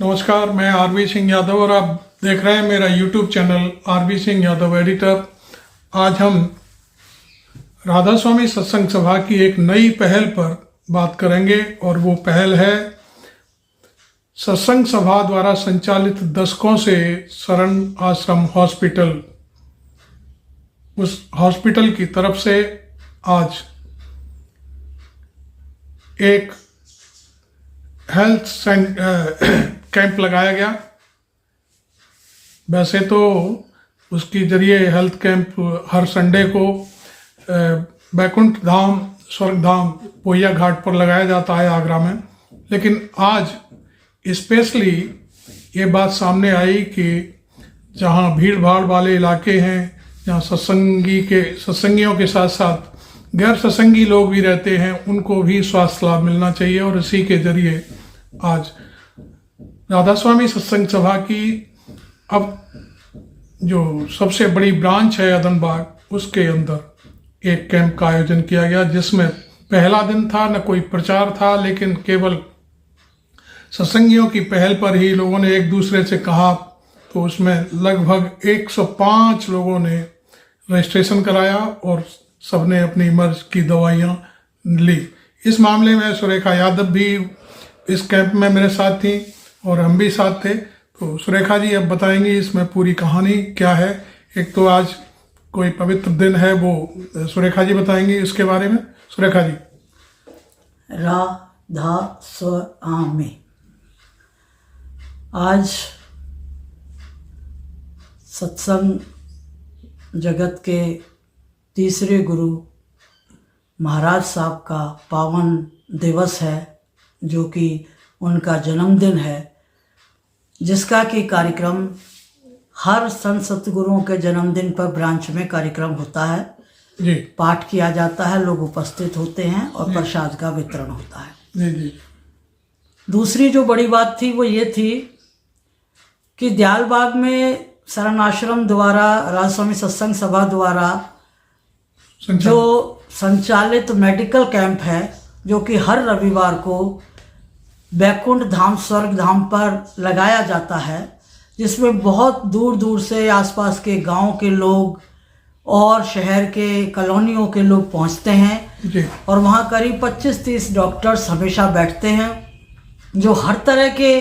नमस्कार, मैं आरबी सिंह यादव और आप देख रहे हैं मेरा YouTube channel RB Singh Yadav editor. आज हम राधा स्वामी सत्संग सभा की एक नई पहल पर बात करेंगे और वो पहल है सत्संग सभा द्वारा संचालित दशकों से शरण आश्रम हॉस्पिटल। उस हॉस्पिटल की तरफ से आज एक हेल्थ कैंप लगाया गया। वैसे तो उसके जरिए हेल्थ कैंप हर संडे को बैकुंठ धाम स्वर्ग धाम पोइया घाट पर लगाया जाता है आगरा में, लेकिन आज स्पेशली ये बात सामने आई कि जहाँ भीड़ भाड़ वाले इलाके हैं, जहाँ सत्संगियों के साथ साथ गैर सत्संगी लोग भी रहते हैं, उनको भी स्वास्थ्य लाभ मिलना चाहिए। और इसी के जरिए आज राधा स्वामी सत्संग सभा की अब जो सबसे बड़ी ब्रांच है अदनबाग, उसके अंदर एक कैंप का आयोजन किया गया, जिसमें पहला दिन था, न कोई प्रचार था, लेकिन केवल सत्संगियों की पहल पर ही लोगों ने एक दूसरे से कहा। तो उसमें लगभग 105 लोगों ने रजिस्ट्रेशन कराया और सबने अपनी मर्ज की दवाइयाँ ली। इस मामले में सुरेखा यादव भी इस कैंप में मेरे साथ थी और हम भी साथ थे। तो सुरेखा जी अब बताएंगी इसमें पूरी कहानी क्या है। एक तो आज कोई पवित्र दिन है, वो सुरेखा जी बताएंगी इसके बारे में। सुरेखा जी। राधा स्वामी। आज सत्संग जगत के तीसरे गुरु महाराज साहब का पावन दिवस है, जो कि उनका जन्मदिन है, जिसका कि कार्यक्रम हर संत सतगुरुओं के जन्मदिन पर ब्रांच में कार्यक्रम होता है जी। पाठ किया जाता है, लोग उपस्थित होते हैं और प्रसाद का वितरण होता है जी जी। दूसरी जो बड़ी बात थी वो ये थी कि दयालबाग में शरण आश्रम द्वारा राधा स्वामी सत्संग सभा द्वारा जो संचालित मेडिकल कैंप है, जो कि हर रविवार को बैकुंठ धाम स्वर्ग धाम पर लगाया जाता है, जिसमें बहुत दूर दूर से आसपास के गांव के लोग और शहर के कॉलोनियों के लोग पहुंचते हैं जी। और वहां करीब 25-30 डॉक्टर्स हमेशा बैठते हैं, जो हर तरह के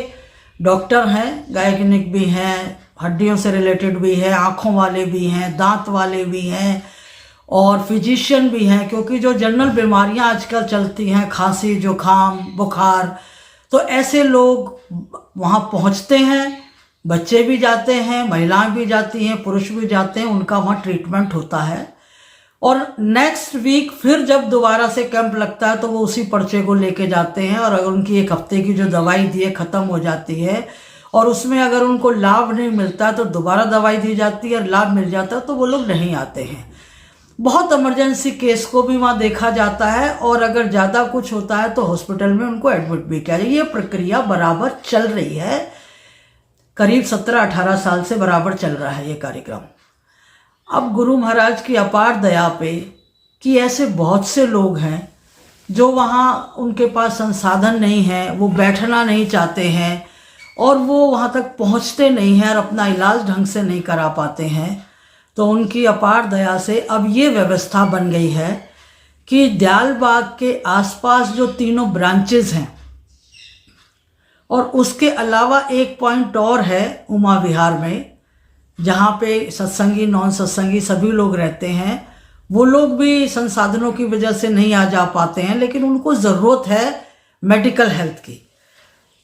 डॉक्टर हैं। गायनिक भी हैं, हड्डियों से रिलेटेड भी है, आँखों वाले भी हैं, दांत वाले भी हैं और फिजिशियन भी हैं, क्योंकि जो जनरल बीमारियां आजकल चलती हैं, खांसी, जुकाम, बुखार, तो ऐसे लोग वहाँ पहुँचते हैं। बच्चे भी जाते हैं, महिलाएं भी जाती हैं, पुरुष भी जाते हैं, उनका वहाँ ट्रीटमेंट होता है। और नेक्स्ट वीक फिर जब दोबारा से कैंप लगता है तो वो उसी पर्चे को लेके जाते हैं, और अगर उनकी एक हफ्ते की जो दवाई दी है ख़त्म हो जाती है और उसमें अगर उनको लाभ नहीं मिलता तो दोबारा दवाई दी जाती है, लाभ मिल जाता है तो वो लोग नहीं आते हैं। बहुत इमरजेंसी केस को भी वहाँ देखा जाता है, और अगर ज़्यादा कुछ होता है तो हॉस्पिटल में उनको एडमिट भी किया जाए। ये प्रक्रिया बराबर चल रही है, करीब 17-18 साल से बराबर चल रहा है ये कार्यक्रम। अब गुरु महाराज की अपार दया पे कि ऐसे बहुत से लोग हैं जो वहाँ उनके पास संसाधन नहीं है, वो बैठना नहीं चाहते हैं और वो वहाँ तक पहुँचते नहीं हैं और अपना इलाज ढंग से नहीं करा पाते हैं। तो उनकी अपार दया से अब ये व्यवस्था बन गई है कि दयालबाग के आसपास जो तीनों ब्रांचेज हैं और उसके अलावा एक पॉइंट और है उमा विहार में, जहाँ पे सत्संगी नॉन सत्संगी सभी लोग रहते हैं। वो लोग भी संसाधनों की वजह से नहीं आ जा पाते हैं, लेकिन उनको ज़रूरत है मेडिकल हेल्थ की।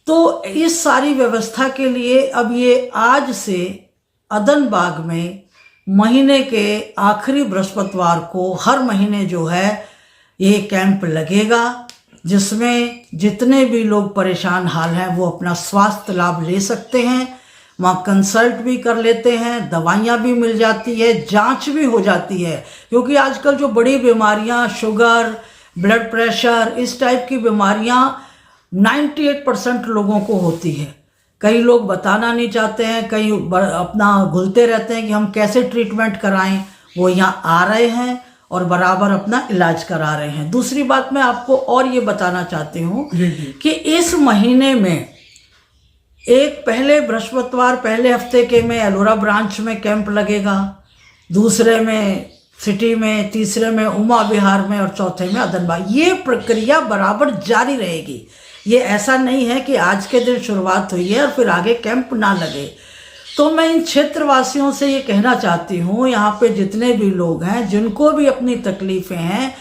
तो इस सारी व्यवस्था के लिए अब ये आज से अदनबाग में महीने के आखिरी बृहस्पतिवार को हर महीने जो है ये कैंप लगेगा, जिसमें जितने भी लोग परेशान हाल हैं वो अपना स्वास्थ्य लाभ ले सकते हैं। वहाँ कंसल्ट भी कर लेते हैं, दवाइयाँ भी मिल जाती है, जांच भी हो जाती है, क्योंकि आजकल जो बड़ी बीमारियाँ, शुगर, ब्लड प्रेशर, इस टाइप की बीमारियाँ 98% लोगों को होती है। कई लोग बताना नहीं चाहते हैं, कई अपना घुलते रहते हैं कि हम कैसे ट्रीटमेंट कराएं। वो यहाँ आ रहे हैं और बराबर अपना इलाज करा रहे हैं। दूसरी बात मैं आपको और ये बताना चाहती हूँ कि इस महीने में एक पहले बृहस्पतिवार पहले हफ्ते के में एलोरा ब्रांच में कैंप लगेगा, दूसरे में सिटी में, तीसरे में उमा विहार में और चौथे में अदनबाग। ये प्रक्रिया बराबर जारी रहेगी। ये ऐसा नहीं है कि आज के दिन शुरुआत हुई है और फिर आगे कैंप ना लगे। तो मैं इन क्षेत्रवासियों से ये कहना चाहती हूँ, यहाँ पे जितने भी लोग हैं जिनको भी अपनी तकलीफ़ें हैं,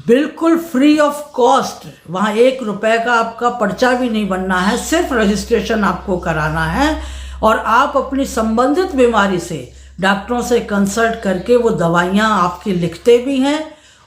बिल्कुल फ्री ऑफ कॉस्ट, वहाँ 1 रुपए का आपका पर्चा भी नहीं बनना है, सिर्फ रजिस्ट्रेशन आपको कराना है और आप अपनी संबंधित बीमारी से डॉक्टरों से कंसल्ट करके वो दवाइयाँ आपकी लिखते भी हैं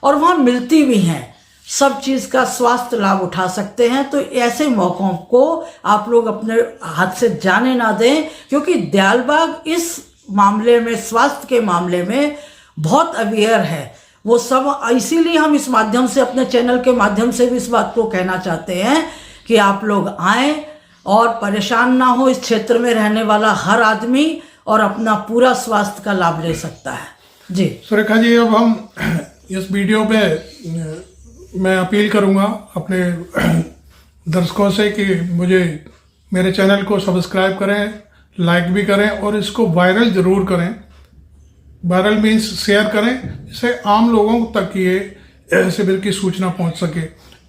और वहाँ मिलती भी हैं, सब चीज़ का स्वास्थ्य लाभ उठा सकते हैं। तो ऐसे मौक़ों को आप लोग अपने हाथ से जाने ना दें, क्योंकि दयालबाग इस मामले में, स्वास्थ्य के मामले में बहुत अवेयर है। वो सब इसीलिए हम इस माध्यम से, अपने चैनल के माध्यम से भी इस बात को कहना चाहते हैं कि आप लोग आएँ और परेशान ना हो। इस क्षेत्र में रहने वाला हर आदमी और अपना पूरा स्वास्थ्य का लाभ ले सकता है। जी सुरेखा जी, अब हम इस वीडियो पे मैं अपील करूंगा अपने दर्शकों से कि मेरे चैनल को सब्सक्राइब करें, लाइक भी करें और इसको वायरल ज़रूर करें। वायरल मीन्स शेयर करें, जिससे आम लोगों तक ये शिविर की सूचना पहुंच सके।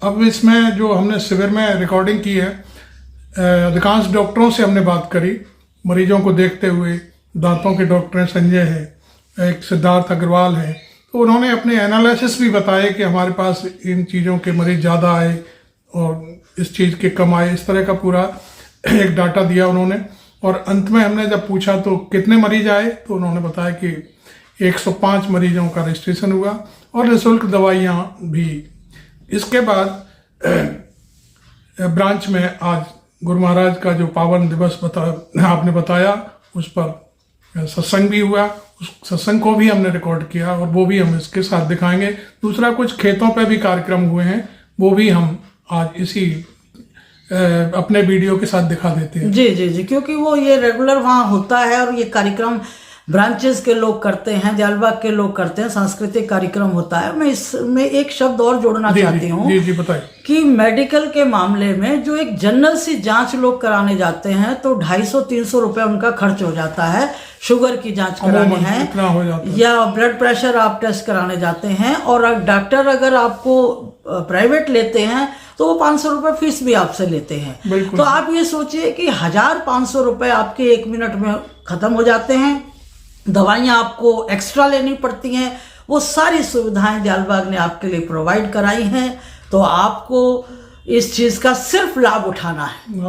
अब इसमें जो हमने शिविर में रिकॉर्डिंग की है, अधिकांश डॉक्टरों से हमने बात करी मरीजों को देखते हुए। दांतों के डॉक्टर संजय है, एक सिद्धार्थ अग्रवाल है, तो उन्होंने अपने एनालिसिस भी बताए कि हमारे पास इन चीज़ों के मरीज ज़्यादा आए और इस चीज़ के कम आए। इस तरह का पूरा एक डाटा दिया उन्होंने। और अंत में हमने जब पूछा तो कितने मरीज आए, तो उन्होंने बताया कि 105 मरीजों का रजिस्ट्रेशन हुआ और निःशुल्क दवाइयाँ भी। इसके बाद ब्रांच में आज गुरु महाराज का जो पावन दिवस आपने बताया, उस पर सत्संग भी हुआ। उस सत्संग को भी हमने रिकॉर्ड किया और वो भी हम इसके साथ दिखाएंगे। दूसरा, कुछ खेतों पे भी कार्यक्रम हुए हैं, वो भी हम आज इसी अपने वीडियो के साथ दिखा देते हैं। जी जी जी, क्योंकि वो ये रेगुलर वहाँ होता है और ये कार्यक्रम ब्रांचेस के लोग करते हैं, दयालबाग के लोग करते हैं, सांस्कृतिक कार्यक्रम होता है। मैं इसमें एक शब्द और जोड़ना चाहती हूँ कि मेडिकल के मामले में जो एक जनरल सी जांच लोग कराने जाते हैं तो 250-300 रुपए उनका खर्च हो जाता है। शुगर की जांच करानी है या ब्लड प्रेशर आप टेस्ट कराने जाते हैं, और डॉक्टर अगर आपको प्राइवेट लेते हैं तो वो 500 रुपए फीस भी आपसे लेते हैं। तो आप ये सोचिए कि 1500 रुपए आपके 1 मिनट में खत्म हो जाते हैं। दवाइयाँ आपको एक्स्ट्रा लेनी पड़ती हैं। वो सारी सुविधाएं दयालबाग ने आपके लिए प्रोवाइड कराई हैं, तो आपको इस चीज़ का सिर्फ लाभ उठाना है।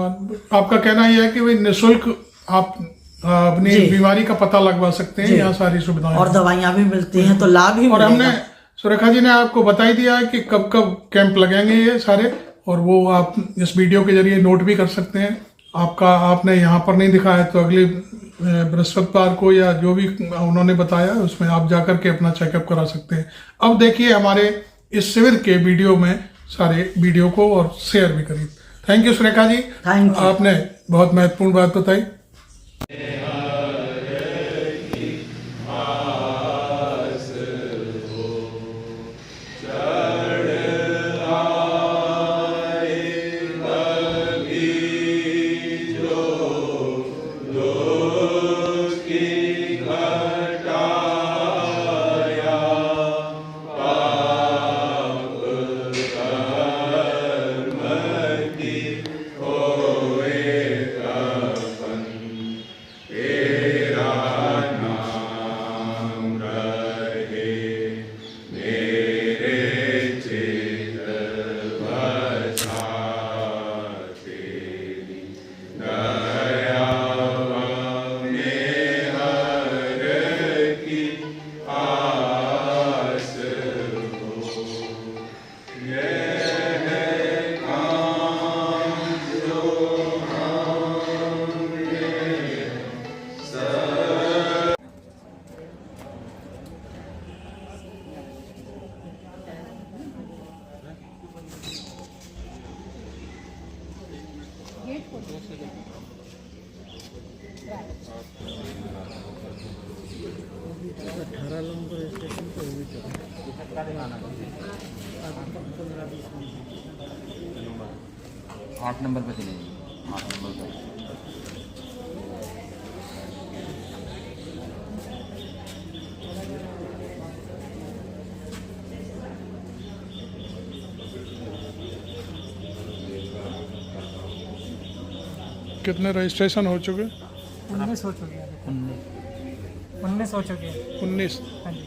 आपका कहना यह है कि भाई निःशुल्क आप अपनी बीमारी का पता लगवा सकते हैं, यहाँ सारी सुविधाएं और दवाइयाँ भी मिलती हैं, तो लाभ ही। और हमने सुरेखा जी ने आपको बताई दिया है कि कब कब कैंप लगेंगे ये सारे, और वो आप इस वीडियो के जरिए नोट भी कर सकते हैं। आपने यहाँ पर नहीं दिखाया तो अगले बृहस्पतिवार को या जो भी उन्होंने बताया उसमें आप जाकर के अपना चेकअप करा सकते हैं। अब देखिए हमारे इस शिविर के वीडियो में सारे वीडियो को और शेयर भी करिए। थैंक यू सुरेखा जी, आपने बहुत महत्वपूर्ण बात बताई। आठ नंबर पे चले जाइए, 8 नंबर पे। कितने रजिस्ट्रेशन हो चुके? 19 हो चुके हैं। 19 हो चुके हैं। 19। हाँ जी।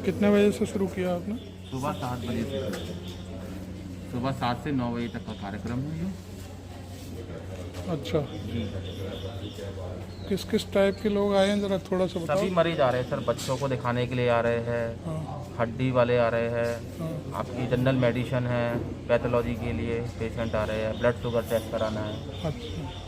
कितने बजे से शुरू किया आपने? सुबह 7 बजे से सुबह 7 से 9 बजे तक का कार्यक्रम है ये। अच्छा, किस किस टाइप के लोग आए हैं ज़रा थोड़ा सा बताओ। सभी मरीज आ रहे हैं सर, बच्चों को दिखाने के लिए आ रहे हैं, हाँ, हड्डी वाले आ रहे हैं, हाँ, आपकी जनरल मेडिसिन है, पैथोलॉजी के लिए पेशेंट आ रहे हैं, ब्लड शुगर टेस्ट कराना है। अच्छा।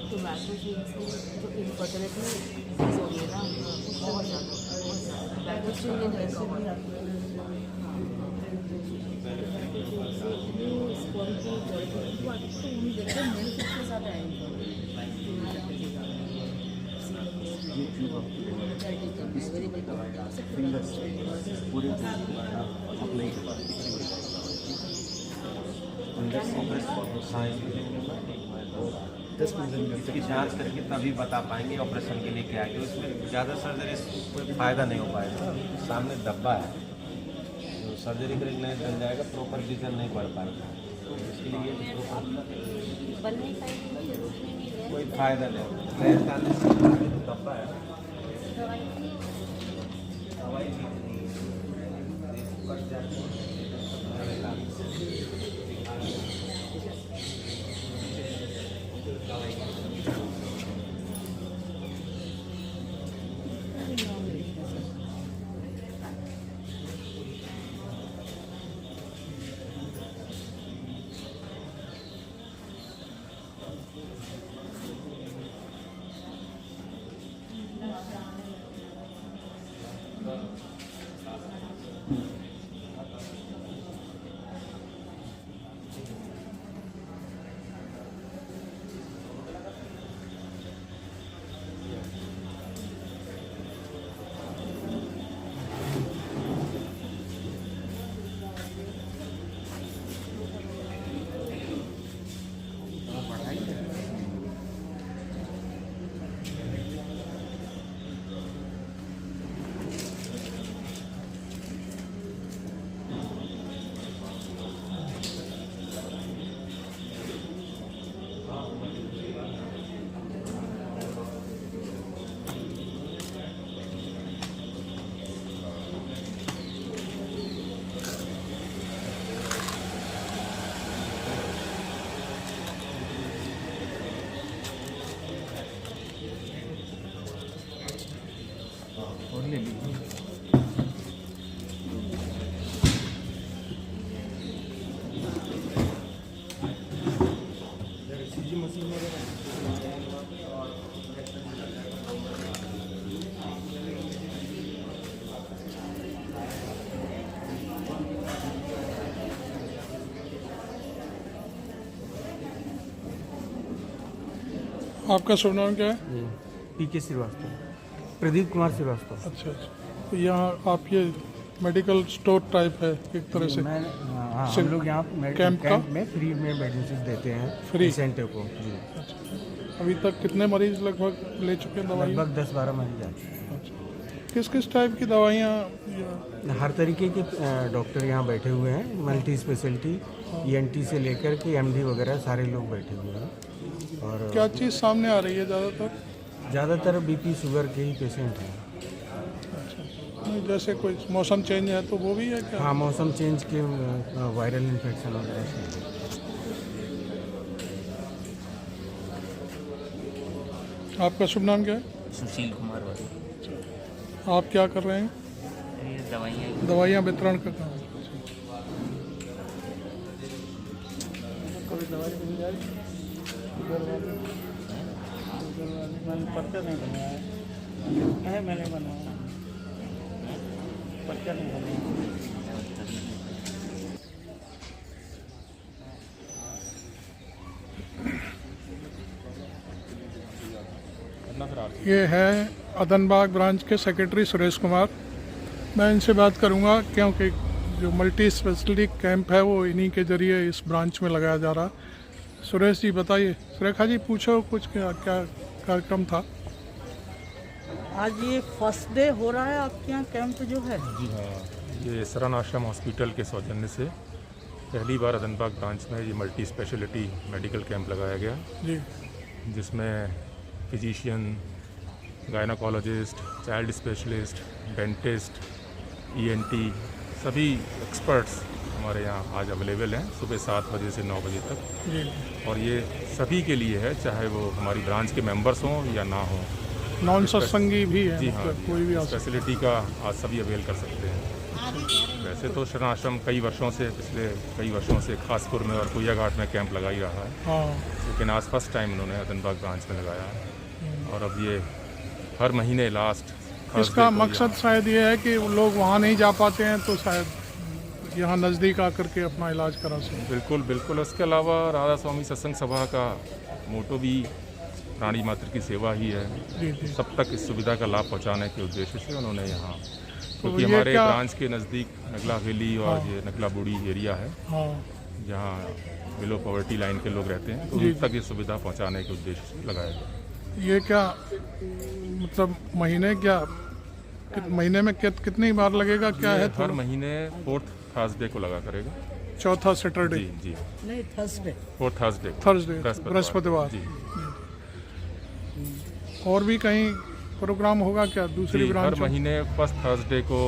टोमेटो से जो इनफर्टिलिटी डिजीज हो रही है ना, बहुत ज़्यादा टोमेटो से ये लगा हुआ है। इसकी जांच करके तभी बता पाएंगे ऑपरेशन के लिए क्या है। तो इसमें ज़्यादा सर्जरी कोई फ़ायदा नहीं हो पाएगा। सामने डब्बा है, तो सर्जरी करेंगे नहीं बन जाएगा, प्रॉपर विजन नहीं बढ़ पाएगा। तो इसके लिए कोई फ़ायदा नहीं होगा। डब्बा है, दवाई और ले लीजिए। आपका शुभ नाम क्या है? पीके श्रीवास्तव, प्रदीप कुमार श्रीवास्तव। अच्छा अच्छा, तो यहाँ आप ये मेडिकल स्टोर टाइप है एक तरह से? हाँ, सिर्फ हम लोग यहाँ कैंप का? में फ्री में मेडिसिन देते हैं फ्री? पेशेंट को जी। अच्छा, अभी तक कितने मरीज लगभग ले चुके हैं दवाई? लगभग 10-12 मरीज आ चुके हैं। अच्छा, किस किस टाइप की दवाइयाँ? हर तरीके के डॉक्टर यहाँ बैठे हुए हैं, मल्टी स्पेशलिटी, ENT से लेकर के MD वगैरह सारे लोग बैठे हुए हैं। और क्या चीज़ सामने आ रही है ज़्यादातर? ज़्यादातर बीपी शुगर के ही पेशेंट हैं। नहीं, जैसे कोई मौसम चेंज है तो वो भी है क्या? हाँ, मौसम चेंज के वायरल इन्फेक्शन वगैरह से। आपका शुभ नाम क्या है? सुशील कुमार वाली। आप क्या कर रहे हैं? ये दवाइयाँ दवाइयाँ वितरण का काम। ये है अदनबाग ब्रांच के सेक्रेटरी सुरेश कुमार। मैं इनसे बात करूंगा क्योंकि जो मल्टी स्पेशलिटी कैंप है वो इन्हीं के ज़रिए इस ब्रांच में लगाया जा रहा है। सुरेश जी बताइए। सुरेखा जी पूछो कुछ, क्या क्या कार्यक्रम था? आज ये फर्स्ट डे हो रहा है आपके यहाँ कैंप जो है? जी हाँ, ये शरण आश्रम हॉस्पिटल के सौजन्य से पहली बार अदनबाग ब्रांच में ये मल्टी स्पेशलिटी मेडिकल कैंप लगाया गया, जी, जिसमें physician, gynaecologist, child specialist, dentist, ENT, सभी एक्सपर्ट्स हमारे यहाँ आज अवेलेबल हैं सुबह 7 बजे से 9 बजे तक। जी, और ये सभी के लिए है, चाहे वो हमारी ब्रांच के मेंबर्स हों या ना हों। नॉन सत्संगी भी है, जी हाँ, मतलब कोई भी आ सकता फैसिलिटी का आज सभी अवेल कर सकते हैं। वैसे तो शरण आश्रम कई वर्षों से, पिछले कई वर्षों से खासपुर में और कुइया घाट में कैंप लगा ही रहा है, हाँ, लेकिन आज फर्स्ट टाइम उन्होंने अदनबाग ब्रांच में लगाया है। और अब ये हर महीने लास्ट इसका मकसद शायद ये है कि लोग वहाँ नहीं जा पाते हैं तो शायद यहाँ नज़दीक आकर के अपना इलाज करा सकें। बिल्कुल बिल्कुल। उसके अलावा राधा स्वामी सत्संग सभा का मोटो भी प्राणी मात्र की सेवा ही है। जी जी। सब तक इस सुविधा का लाभ पहुंचाने के उद्देश्य से उन्होंने यहाँ, क्योंकि ये हमारे क्या- ब्रांच के नज़दीक नगला वैली और ये नगला बूढ़ी एरिया है, हाँ, जहाँ बिलो पॉवर्टी लाइन के लोग रहते हैं, तो जी। उन तक ये सुविधा पहुँचाने के उद्देश्य से लगाया गया। ये क्या मतलब महीने में कितनी बार लगेगा, क्या ये है? हर महीने 4th थर्सडे को लगा करेगा। चौथा सैटरडे, जी जी, नहीं, थर्सडे। 4th थर्सडे, थर्सडे, बृहस्पतिवार। जी और भी कहीं प्रोग्राम होगा क्या दूसरी जी, हर ब्रांच में? महीने फर्स्ट थर्सडे को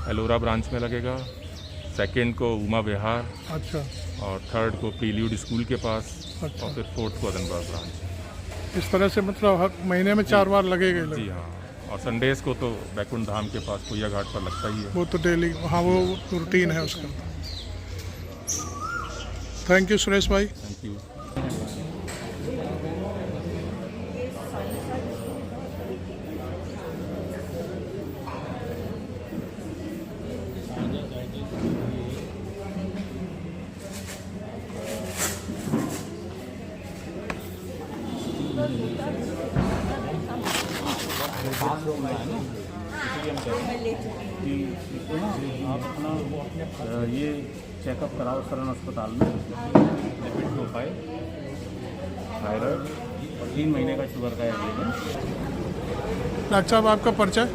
एलोरा ब्रांच में लगेगा, सेकंड को उमा विहार, अच्छा, और थर्ड को प्रील्यूड स्कूल के पास, अच्छा। और फिर 4th को अदनबाग ब्रांच। इस तरह से मतलब हर महीने में 4 बार लगेगा ही जी लगेगा। हाँ, और संडेज को तो बैकुंठ धाम के पास कुइया घाट पर लगता ही है। वो तो डेली, हाँ, वो रूटीन है उसका। थैंक यू सुरेश भाई। Thank you. ये चेकअप कराओ शरण अस्पताल में, लिपिड प्रोफाइल, थायराइड और 3 महीने का शुगर का एवरेज। डॉक्टर साहब आपका परिचय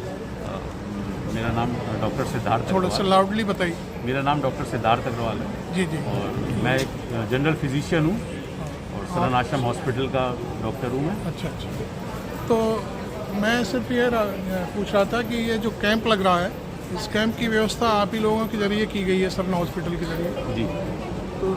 मेरा नाम डॉक्टर सिद्धार्थ थोड़ा सा अग्रवाल। लाउडली बताइए। मेरा नाम डॉक्टर सिद्धार्थ अग्रवाल है जी जी। और मैं एक जनरल फिजिशियन हूँ और शरण आश्रम हॉस्पिटल का डॉक्टर हूँ मैं। अच्छा अच्छा। तो मैं सिर्फ ये पूछ रहा था कि ये जो कैंप लग रहा है, इस कैंप की व्यवस्था आप ही लोगों के जरिए की गई है, शरण हॉस्पिटल के जरिए। जी, तो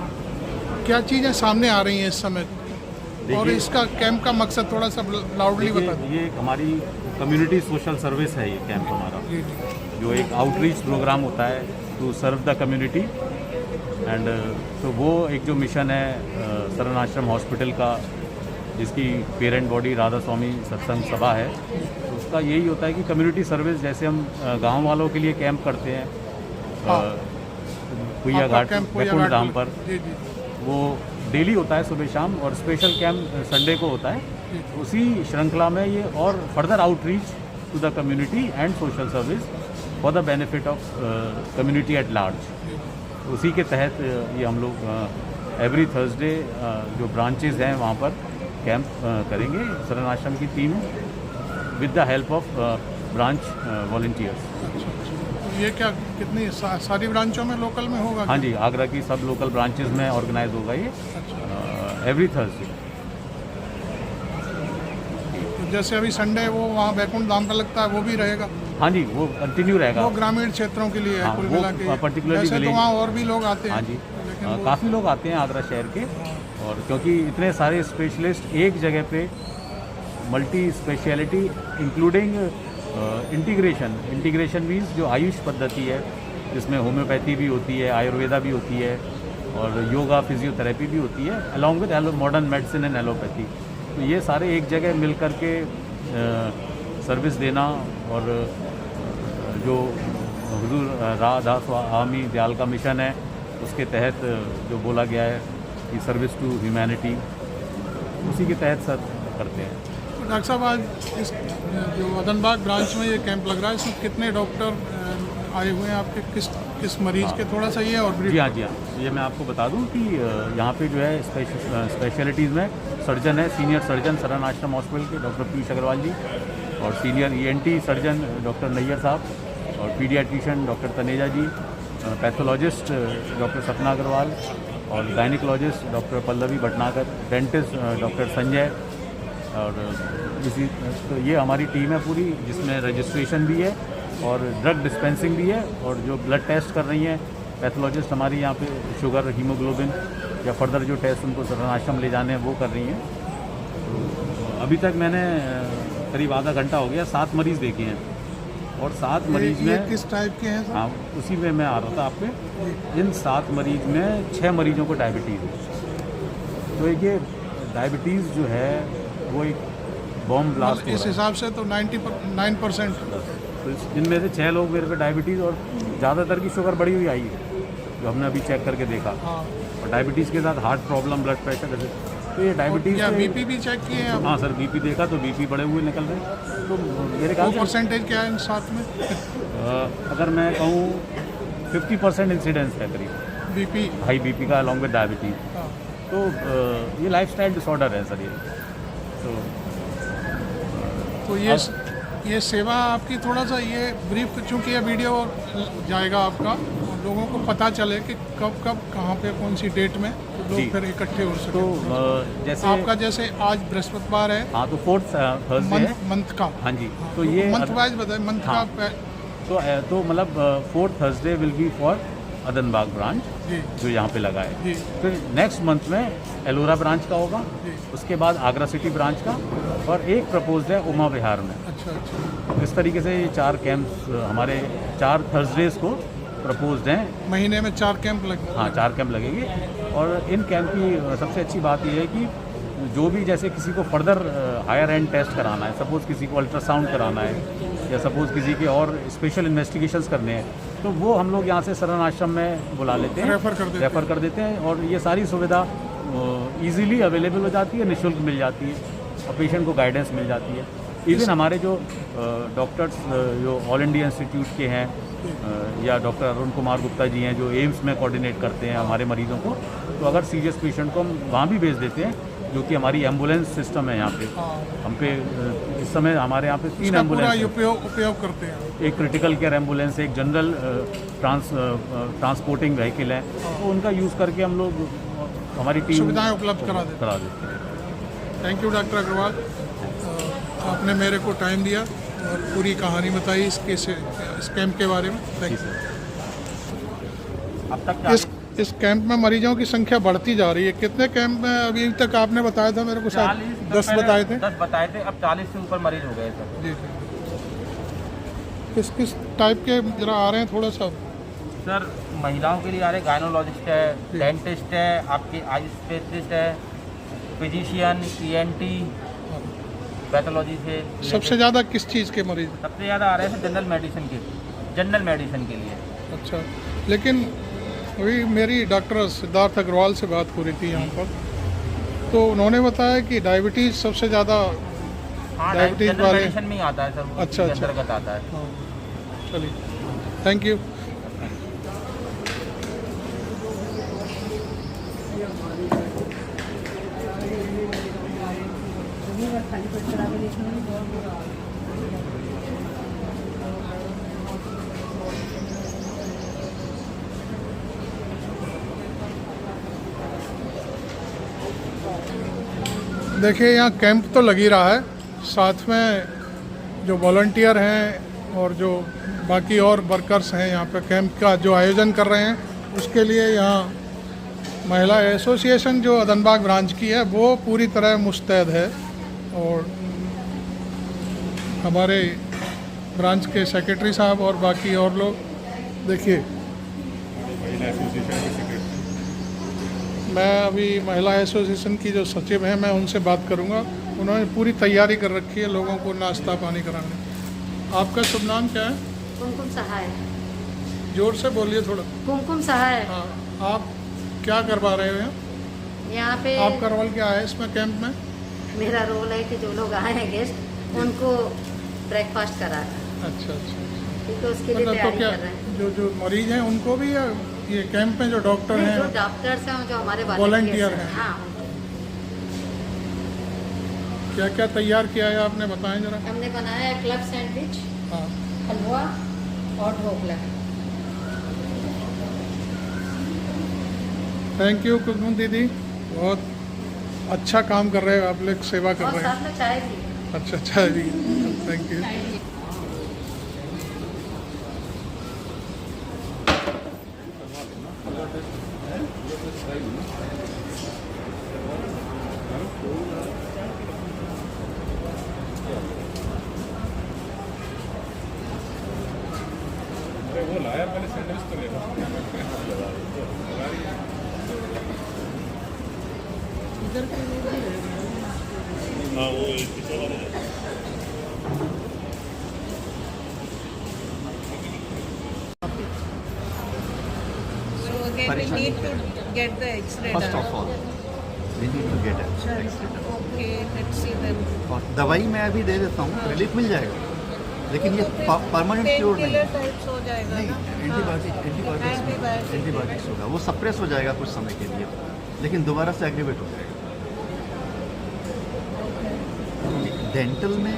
क्या चीज़ें सामने आ रही हैं इस समय, और देखिए- इसका कैंप का मकसद थोड़ा सा लाउडली बता दें। ये एक हमारी कम्युनिटी सोशल सर्विस है, ये कैंप हमारा, जी जी। जो एक आउटरीच प्रोग्राम होता है to serve the community and तो वो एक जो मिशन है शरण आश्रम हॉस्पिटल का, जिसकी पेरेंट बॉडी राधा स्वामी सत्संग सभा है, तो उसका यही होता है कि कम्युनिटी सर्विस, जैसे हम गांव वालों के लिए कैंप करते हैं कुइया आपका घाट कैंप कुइया बैकुंठ घाट धाम पर- पर, जी जी। वो डेली होता है सुबह शाम, और स्पेशल कैंप संडे को होता है। उसी श्रृंखला में ये और further outreach to the community and social service for the benefit of community at large. उसी के तहत ये हम लोग एवरी थर्सडे जो ब्रांचेस हैं वहाँ पर कैंप करेंगे, शरण आश्रम की team with the help of branch volunteers. ये क्या कितनी सारी ब्रांचों में लोकल में होगा? हाँ जी, आगरा की सब लोकल ब्रांचेस में ऑर्गेनाइज होगा ये एवरी थर्सडे। जैसे अभी संडे वो वहाँ बैकुंठ धाम का लगता है वो भी रहेगा? हाँ जी, वो कंटिन्यू रहेगा। वो ग्रामीण क्षेत्रों के लिए है हाँ, कुल वो मिला के। particularly वैसे तो village- वहाँ और भी लोग आते हैं। हाँ जी, लेकिन काफ़ी लोग आते हैं आगरा शहर के, और क्योंकि इतने सारे स्पेशलिस्ट एक जगह पे, multi speciality including integration means जो आयुष पद्धति है, जिसमें होम्योपैथी भी होती है, आयुर्वेदा भी होती है, और योगा फिजियोथेरेपी भी होती है, along with modern medicine and allopathy. तो ये सारे एक जगह मिल कर के सर्विस देना, और जो हुजूर राधा स्वामी दयाल का मिशन है उसके तहत जो बोला गया है कि सर्विस टू ह्यूमैनिटी, उसी के तहत सर करते हैं। तो डॉक्टर साहब, आज इस जो अदनबाग ब्रांच में ये कैंप लग रहा है, इसमें कितने डॉक्टर आए हुए हैं आपके, किस मरीज के? थोड़ा सा ये और brief जी हाँ, ये मैं आपको बता दूं कि यहाँ पे जो है स्पेशलिटीज़ में सर्जन है, सीनियर सर्जन शरण आश्रम हॉस्पिटल के डॉक्टर पीयूष अग्रवाल जी, और senior ENT surgeon doctor Nayyar साहब, और paediatrician doctor Taneja ji, pathologist doctor Sapna Agarwal, और gynaecologist doctor Pallavi Bhatnagar, dentist doctor Sanjay, और इसी तो ये हमारी टीम है पूरी, जिसमें रजिस्ट्रेशन भी है और ड्रग डिस्पेंसिंग भी है, और जो ब्लड टेस्ट कर रही हैं पैथोलॉजिस्ट हमारी यहाँ पे शुगर, हीमोग्लोबिन या फर्दर जो टेस्ट उनको शरण आश्रम ले जाने हैं वो कर रही हैं। तो अभी तक मैंने करीब आधा घंटा हो गया 7 मरीज़ देखे हैं, और 7 मरीज़ ये में किस टाइप के हैं सर? हाँ, उसी में मैं आ रहा था आप पे। इन 7 मरीज़ में 6 मरीजों को डायबिटीज़ है। तो ये डायबिटीज़ जो है वो एक बॉम्ब ब्लास्ट हो इस रहा है। हिसाब से तो 99%। तो इनमें से 6 लोग मेरे पे डायबिटीज़, और ज़्यादातर की शुगर बढ़ी हुई आई है, जो हमने अभी चेक करके देखा, हाँ, और डायबिटीज़ के साथ हार्ट प्रॉब्लम, ब्लड प्रेशर, जैसे तो ये डायबिटीज़ या से- BP भी चेक किए हैं आप? हाँ सर, BP देखा तो BP बढ़े हुए निकल रहे हैं। तो मेरे ख्याल वो से परसेंटेज क्या है इन 7 में? अगर मैं कहूँ 50% इंसिडेंस है करीब BP? हाई BP का अलॉन्ग विद डायबिटीज़। हाँ। तो ये लाइफस्टाइल डिसऑर्डर है सर ये। तो ये सेवा आपकी थोड़ा सा ये ब्रीफ, चूँकि ये वीडियो जाएगा आपका, और लोगों को पता चले कि कब कहाँ पे कौन सी डेट में लोग जी। फिर इकट्ठे हो तो सके। जैसे आपका जैसे आज बृहस्पतिवार है, हाँ, तो 4th थर्सडे है। मंथ का। हाँ जी, तो ये मंथ वाइज बताए, मंथ हाँ। का तो मतलब 4th Thursday will be for Adanbagh branch, जी जो यहाँ पे लगा है। जी फिर नेक्स्ट मंथ में एलोरा ब्रांच का होगा, जी। उसके बाद आगरा सिटी ब्रांच का, और एक प्रपोज्ड है उमा विहार में। अच्छा अच्छा। इस तरीके से ये 4 कैंप्स हमारे 4 थर्सडेज को प्रपोज्ड हैं। महीने में 4 कैंप लगे? हाँ, 4 कैंप लगेंगे, और इन कैंप की सबसे अच्छी बात यह है कि जो भी जैसे किसी को फर्दर हायर एंड टेस्ट कराना है, सपोज़ किसी को अल्ट्रासाउंड कराना है, या सपोज़ किसी के और स्पेशल इन्वेस्टिगेशंस करने हैं, तो वो हम लोग यहाँ से शरण आश्रम में बुला लेते हैं, रेफ़र कर देते हैं, और ये सारी सुविधा इजीली अवेलेबल हो जाती है, निःशुल्क मिल जाती है, और पेशेंट को गाइडेंस मिल जाती है। इवन हमारे जो डॉक्टर्स जो ऑल इंडिया इंस्टीट्यूट के हैं, या डॉक्टर अरुण कुमार गुप्ता जी हैं, जो एम्स में कोऑर्डिनेट करते हैं हमारे मरीज़ों को, तो अगर सीरियस पेशेंट को हम वहाँ भी भेज देते हैं, जो कि हमारी एम्बुलेंस सिस्टम है यहाँ पे। हम पे इस समय हमारे यहाँ पे 3 एम्बुलेंस हैं। उपयोग करते हैं। एक क्रिटिकल केयर एम्बुलेंस, एक जनरल ट्रांसपोर्टिंग व्हीकल है, तो उनका यूज़ करके हम लोग हमारी टीम सुविधाएं उपलब्ध करा देते हैं। थैंक यू डॉक्टर अग्रवाल, आपने मेरे को टाइम दिया और पूरी कहानी बताई इस कैंप के बारे में। Thank you. अब तक इस कैंप में मरीजों की संख्या बढ़ती जा रही है। कितने कैंप में अभी तक आपने बताया था मेरे को? शायद 10 बताए थे। 10 बताए थे, अब 40 से ऊपर मरीज हो गए सर। जी जी। किस टाइप के जरा आ रहे हैं थोड़ा सा? सर महिलाओं के लिए आ रहे गायनोलॉजिस्ट है, डेंटिस्ट है, आपके आई स्पेशलिस्ट है, फिजिशियन, ENT, पैथोलॉजी से। सबसे ज़्यादा किस चीज़ के मरीज? सबसे ज़्यादा आ रहे हैं जनरल मेडिसिन के लिए। अच्छा, लेकिन अभी मेरी डॉक्टर सिद्धार्थ अग्रवाल से बात हो रही थी यहाँ पर, तो उन्होंने बताया कि डायबिटीज़ सबसे ज़्यादा हाँ, डायबिटीज़ जनरल वाले। मेडिसिन में ही आता है सर, वो अच्छा, उसके अच्छा। अंतर्गत आता है। हाँ, चलिए, थैंक यू। देखिए, यहाँ कैंप तो लग ही रहा है, साथ में जो वॉलंटियर हैं और जो बाकी और वर्कर्स हैं यहाँ पे कैंप का जो आयोजन कर रहे हैं, उसके लिए यहाँ महिला एसोसिएशन जो अदनबाग ब्रांच की है वो पूरी तरह मुस्तैद है। और हमारे ब्रांच के सेक्रेटरी साहब और बाकी और लोग, देखिए मैं अभी महिला एसोसिएशन की जो सचिव हैं मैं उनसे बात करूंगा। उन्होंने पूरी तैयारी कर रखी है लोगों को नाश्ता पानी कराने। आपका शुभ नाम क्या है? कुमकुम सहाय। जोर से बोलिए थोड़ा। कुमकुम सहाय। हाँ, आप क्या करवा रहे हो यहाँ? यहाँ पे आपका रोल क्या है इसमें कैंप में? मेरा रोल है कि जो लोग आए हैं गेस्ट उनको ब्रेकफास्ट कराना। अच्छा अच्छा। ठीक है, उसके लिए मतलब तो तैयारी क्या कर रहे हैं। जो मरीज हैं उनको भी, या ये कैंप में जो डॉक्टर नहीं, हैं? जो डॉक्टर्स हैं, जो हमारे वॉलंटियर हैं। हाँ, क्या क्या तैयार किया है आपने, बताएं जरा। हमने बनाया है क्लब सैंडविच, हाँ, हलवा और ढोकला। थैंक यू कुमकुम दीदी, बहुत अच्छा काम कर रहे हो आप लोग, सेवा कर और रहे हैं। साथ में चाय भी। अच्छा अच्छा जी, थैंक यू। वो लाया पहले सैंडविच तो We need to get the X-ray First done. of all, we need to get it. Okay, let's see then. और दवाई मैं अभी दे देता हूँ, रिलीफ मिल जाएगा, लेकिन ये परमानेंट क्योर नहीं है। टाइप्स हो जाएगा नहीं, ना? एंटीबायोटिक्स होगा, वो सप्रेस हो जाएगा कुछ समय के लिए, लेकिन दोबारा से एग्रीवेट हो जाएगा। डेंटल में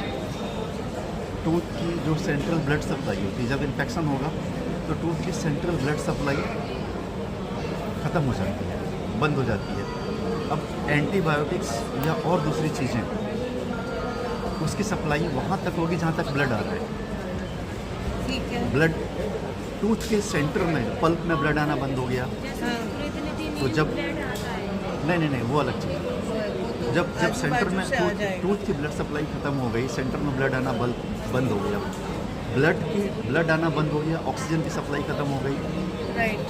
टूथ की जो सेंट्रल ब्लड सप्लाई होती है, जब इन्फेक्शन होगा तो टूथ की सेंट्रल ब्लड सप्लाई ख़त्म हो जाती है, बंद हो जाती है। अब एंटीबायोटिक्स या और दूसरी चीज़ें, उसकी सप्लाई वहाँ तक होगी जहाँ तक ब्लड आ रहा है। ठीक है। ब्लड टूथ के सेंटर में, पल्प में ब्लड आना बंद हो गया, तो जब नहीं वो अलग चीज़ है। जब सेंटर में टूथ की ब्लड सप्लाई ख़त्म हो गई, सेंटर में ब्लड आना बंद हो गया, ब्लड आना बंद हो गया, ऑक्सीजन की सप्लाई ख़त्म हो गई,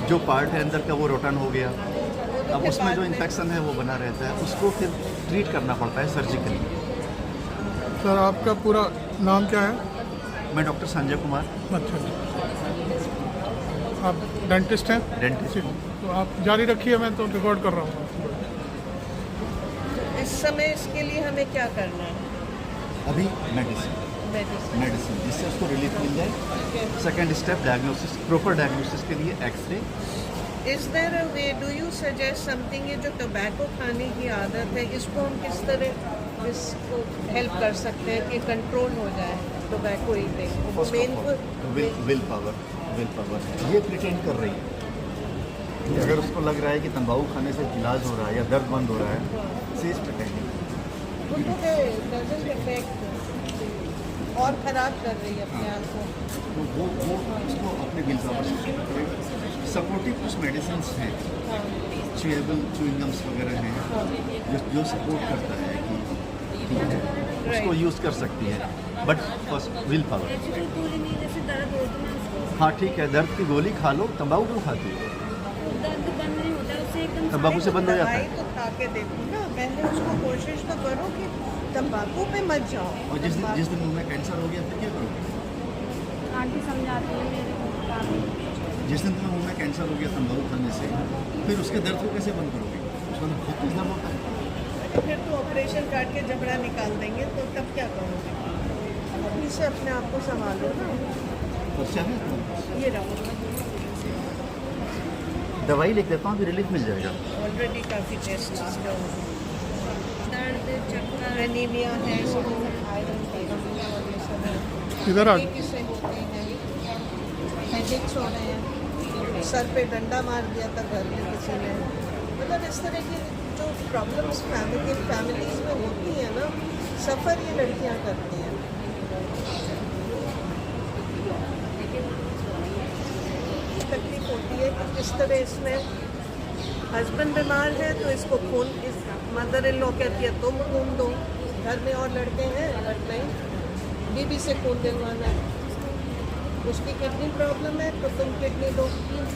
जो पार्ट है अंदर का वो रोटन हो गया। अब उसमें जो इन्फेक्शन है वो बना रहता है, उसको फिर ट्रीट करना पड़ता है सर्जिकली। सर आपका पूरा नाम क्या है? मैं डॉक्टर संजय कुमार। अच्छा, आप डेंटिस्ट हैं? डेंटिस्ट। तो आप जारी रखिए, मैं तो रिकॉर्ड कर रहा हूँ। इस समय इसके लिए हमें क्या करना है? अभी मेडिसिन जिससे उसको रिलीफ मिल जाए। Second step diagnosis, proper diagnosis के लिए X-ray. Is there a way, do you suggest something, ये जो टोबैको खाने की आदत है, इसको हम किस तरह इसको हेल्प कर सकते हैं कि कंट्रोल हो जाए tobacco eating? Men will power है, ये प्रिटेंड कर रही है कि अगर उसको लग रहा है कि तंबाकू खाने से इलाज हो रहा है या दर्द बंद हो रहा है, सी इज प्रिटेंडिंग। और खराब कर रही है अपने आप को, तो वो उसको अपने विल पावर से सपोर्टिव कुछ मेडिसिन हैं, च्युइंगम्स वगैरह हैं जो सपोर्ट करता है कि उसको यूज़ कर सकती है, बट फर्स्ट विल पावर। हाँ ठीक है, दर्द की गोली खा लो, तंबाकू क्यों खाती है? तंबाकू से बंद हो जाता है। तो खा के देखो ना, पहले उसको कोशिश तो करो कि तंबाकू पे मत जाओ। और जिस दिन मुंह में कैंसर हो गया फिर क्या करोगे? आंटी समझाती है मेरे को। जिस दिन तुम्हें मुंह में कैंसर हो गया तंबाकू खाने से, फिर उसके दर्द को कैसे बंद करोगे? उसका तो बहुत कुछ दर्द होता है। फिर तो ऑपरेशन काट के जबड़ा निकाल देंगे, तो तब क्या करोगे? अभी से अपने आप को संभालो ना। ये रहो, दवाई लिख देता हूँ, फिर रिलीफ मिल जाएगा। ऑलरेडी काफ़ी टेस्ट दर्द, चक्कर, एनीमिया है, आयरन इधर आ किससे होते हैं, हेडेक्स हो रहे हैं, सर पे डंडा मार दिया था घर में किसी ने, मतलब इस तरह की जो प्रॉब्लम्स फैमिलीज में होती हैं ना, सफ़र ये लड़कियां करती हैं। तकलीफ होती है कि किस तरह इसमें हस्बैंड बीमार है तो इसको खून, इस मदर इन लॉ कहती है तुम खून दो, घर में और लड़के हैं बट नहीं, बीबी से खून दिलवाना है, उसकी किडनी प्रॉब्लम है तो तुम किडनी दो।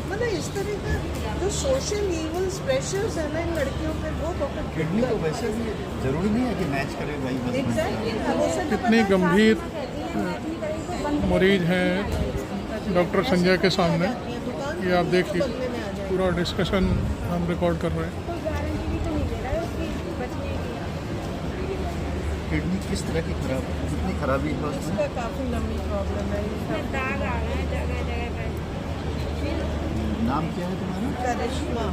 मतलब इस तरह का जो सोशल ईवल्स प्रेशर्स है ना इन लड़कियों पे, वो बहुत किडनी तो वैसे भी जरूरी नहीं है कि मैच करे भाई बस। एग्जैक्टली कितने गंभीर मरीज हैं डॉक्टर संजय के सामने, ये आप देखिए पूरा डिस्कशन हम रिकॉर्ड कर रहे हैं। किडनी किस तरह की कितनी खराबी है उसमें? उसका काफ़ी लंबी प्रॉब्लम है। दाग आ रहे हैं जगह जगह पे। नाम क्या है तुम्हारा? करिश्मा।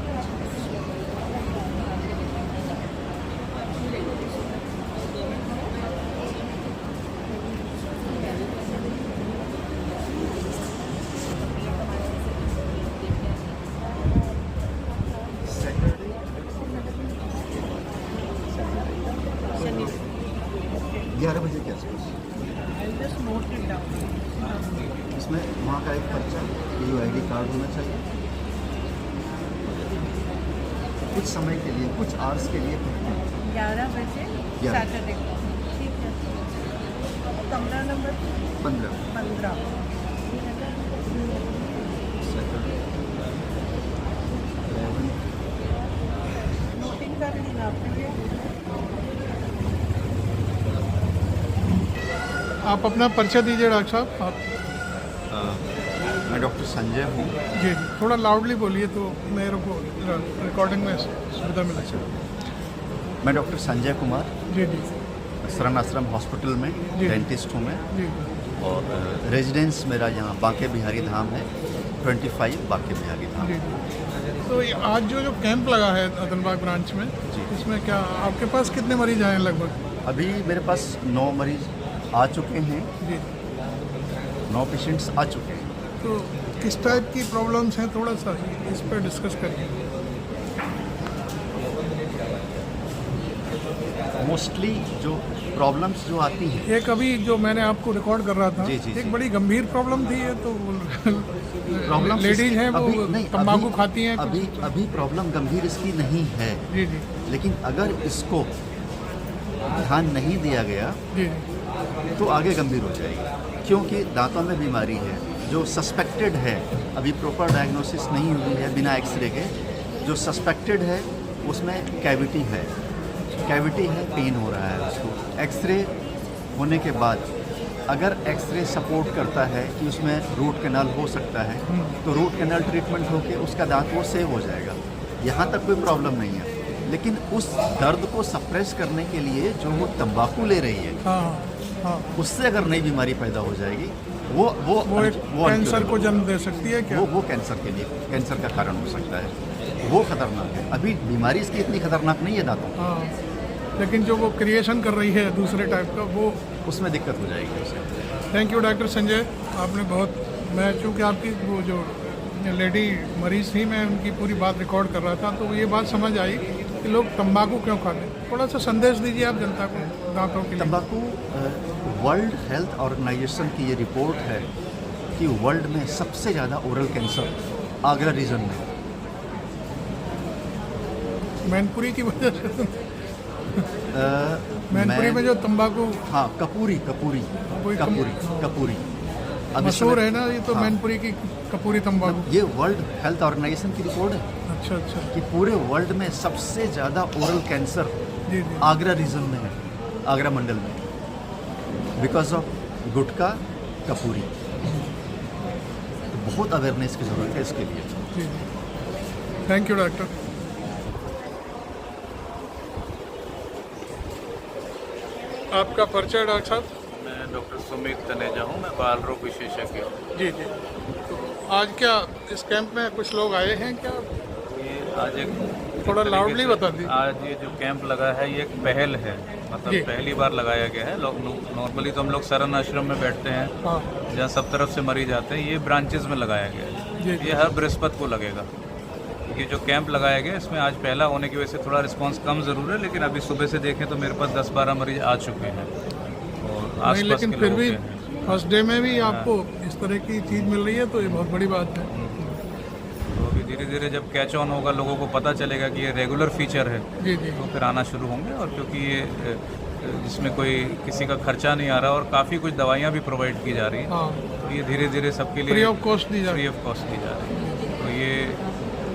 शनि 11 बजे के आसपास। Just note it down. इसमें वहाँ का एक पर्चा, UID कार्ड होना चाहिए। कुछ समय के लिए, कुछ आवर्स के लिए 11 बजे 11 सैटरडे को, ठीक है। कमरा नंबर 15। नोटिंग कर लेना आपने। आप अपना परिचय दीजिए डॉक्टर साहब। आप मैं डॉक्टर संजय हूँ। जी जी, थोड़ा लाउडली बोलिए तो मेरे को रिकॉर्डिंग में सुविधा मिले। मैं डॉक्टर संजय कुमार, जी जी शरण आश्रम हॉस्पिटल में जी। डेंटिस्ट हूँ मैं, जी। और रेजिडेंस मेरा यहाँ बांके बिहारी धाम है, 25 बांके बिहारी धाम। जी तो ये आज जो कैंप लगा है अदनबाग ब्रांच में, जी। इसमें क्या आपके पास कितने मरीज आए हैं लगभग? अभी मेरे पास 9 मरीज आ चुके हैं। जी। 9 पेशेंट्स आ चुके हैं। तो किस टाइप की प्रॉब्लम्स हैं, थोड़ा सा इस पर डिस्कस करिए। मोस्टली जो प्रॉब्लम्स जो आती हैं, एक अभी जो मैंने आपको रिकॉर्ड कर रहा था, जी, जी, एक जी। बड़ी गंभीर प्रॉब्लम थी है, तो प्रॉब्लम लेडीज हैं वो तंबाकू खाती हैं। अभी प्रॉब्लम गंभीर इसकी नहीं है, जी जी लेकिन अगर इसको ध्यान नहीं दिया गया जी तो आगे गंभीर हो जाएगी, क्योंकि दांतों में बीमारी है जो सस्पेक्टेड है, अभी प्रॉपर डायग्नोसिस नहीं हुई है बिना एक्सरे के। जो सस्पेक्टेड है उसमें कैविटी है, पेन हो रहा है उसको। एक्सरे होने के बाद अगर एक्सरे सपोर्ट करता है कि उसमें रूट कैनाल हो सकता है, तो रूट कैनाल ट्रीटमेंट होकर उसका दांत वो सेव हो जाएगा। यहाँ तक कोई प्रॉब्लम नहीं है, लेकिन उस दर्द को सप्रेस करने के लिए जो वो तंबाकू ले रही है, हाँ, उससे अगर नई बीमारी पैदा हो जाएगी, वो एक कैंसर को जन्म दे सकती है क्या? वो कैंसर का कारण हो सकता है। वो खतरनाक है। अभी बीमारी इसकी इतनी खतरनाक नहीं है दांतों, हाँ, लेकिन जो वो क्रिएशन कर रही है दूसरे टाइप का, वो उसमें दिक्कत हो जाएगी उसे। थैंक यू डॉक्टर संजय, आपने बहुत, मैं चूँकि आपकी वो जो लेडी मरीज थी, मैं उनकी पूरी बात रिकॉर्ड कर रहा था, तो ये बात समझ आई कि लोग तंबाकू क्यों खाते हैं। थोड़ा सा संदेश दीजिए आप जनता को दांतों के लिए। तंबाकू, वर्ल्ड हेल्थ ऑर्गेनाइजेशन की ये रिपोर्ट है कि वर्ल्ड में सबसे ज़्यादा ओरल कैंसर आगरा रीजन में। मैनपुरी की वजह से मैनपुरी में जो तंबाकू, हाँ, कपूरी अब मशहूर है ना, ये तो हाँ, मैनपुरी की कपूरी तंबाकू। ये वर्ल्ड हेल्थ ऑर्गेनाइजेशन की रिपोर्ट है अच्छा कि पूरे वर्ल्ड में सबसे ज़्यादा ओरल कैंसर जी आगरा रीजन में है, आगरा मंडल में, बिकॉज ऑफ गुटखा, कपूरी। तो बहुत अवेयरनेस की ज़रूरत है इसके लिए। जी। Thank you doctor. आपका परिचय डॉक्टर साहब? मैं डॉक्टर सुमित तनेजा हूँ, मैं बाल रोग विशेषज्ञ हूँ। जी जी। तो आज क्या इस कैंप में कुछ लोग आए हैं क्या? ये आज एक थोड़ा लाउडली बता दीजिए। आज ये जो कैंप लगा है ये एक पहल है, मतलब पहली बार लगाया गया है। लोग नॉर्मली तो हम लोग शरण आश्रम में बैठते हैं, जहाँ सब तरफ से मरीज आते हैं, ये ब्रांचेज में लगाया गया है। ये हर बृहस्पति को लगेगा। ये जो कैंप लगाया गया इसमें आज पहला होने की वजह से थोड़ा रिस्पांस कम ज़रूर है, लेकिन अभी सुबह से देखें तो मेरे पास 10-12 मरीज आ चुके हैं और नहीं, आसपास लेकिन के फिर लोग भी हैं। फर्स्ट डे में भी आपको इस तरह की चीज़ मिल रही है तो ये बहुत बड़ी बात है। तो अभी धीरे धीरे जब कैच ऑन होगा, लोगों को पता चलेगा कि ये रेगुलर फीचर है, जी जी, तो फिर आना शुरू होंगे। और क्योंकि ये जिसमें कोई किसी का खर्चा नहीं आ रहा और काफ़ी कुछ दवाइयाँ भी प्रोवाइड की जा रही हैं, हाँ, तो ये धीरे धीरे सबके लिए फ्री ऑफ कॉस्ट दी जा रही फ्री ऑफ कॉस्ट दी जा रही है। तो ये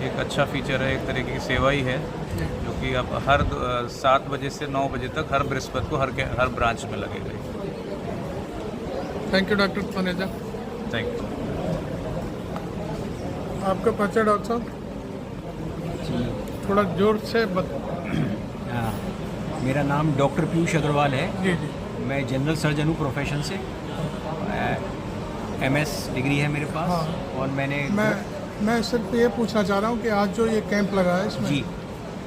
एक अच्छा फीचर है, एक तरीके की सेवा ही है, जो कि अब हर 7 बजे से 9 बजे तक हर बृहस्पति को हर ब्रांच में लगेगा। Thank you doctor Taneja. Thank you. आपका परिचय डॉक्टर साहब थोड़ा जोर से मेरा नाम डॉक्टर पीयूष अग्रवाल है। जी जी, मैं जनरल सर्जन हूँ प्रोफेशन से। MS डिग्री है मेरे पास। हाँ। और मैं सिर्फ ये पूछना चाह रहा हूँ कि आज जो ये कैंप लगा है इसमें जी,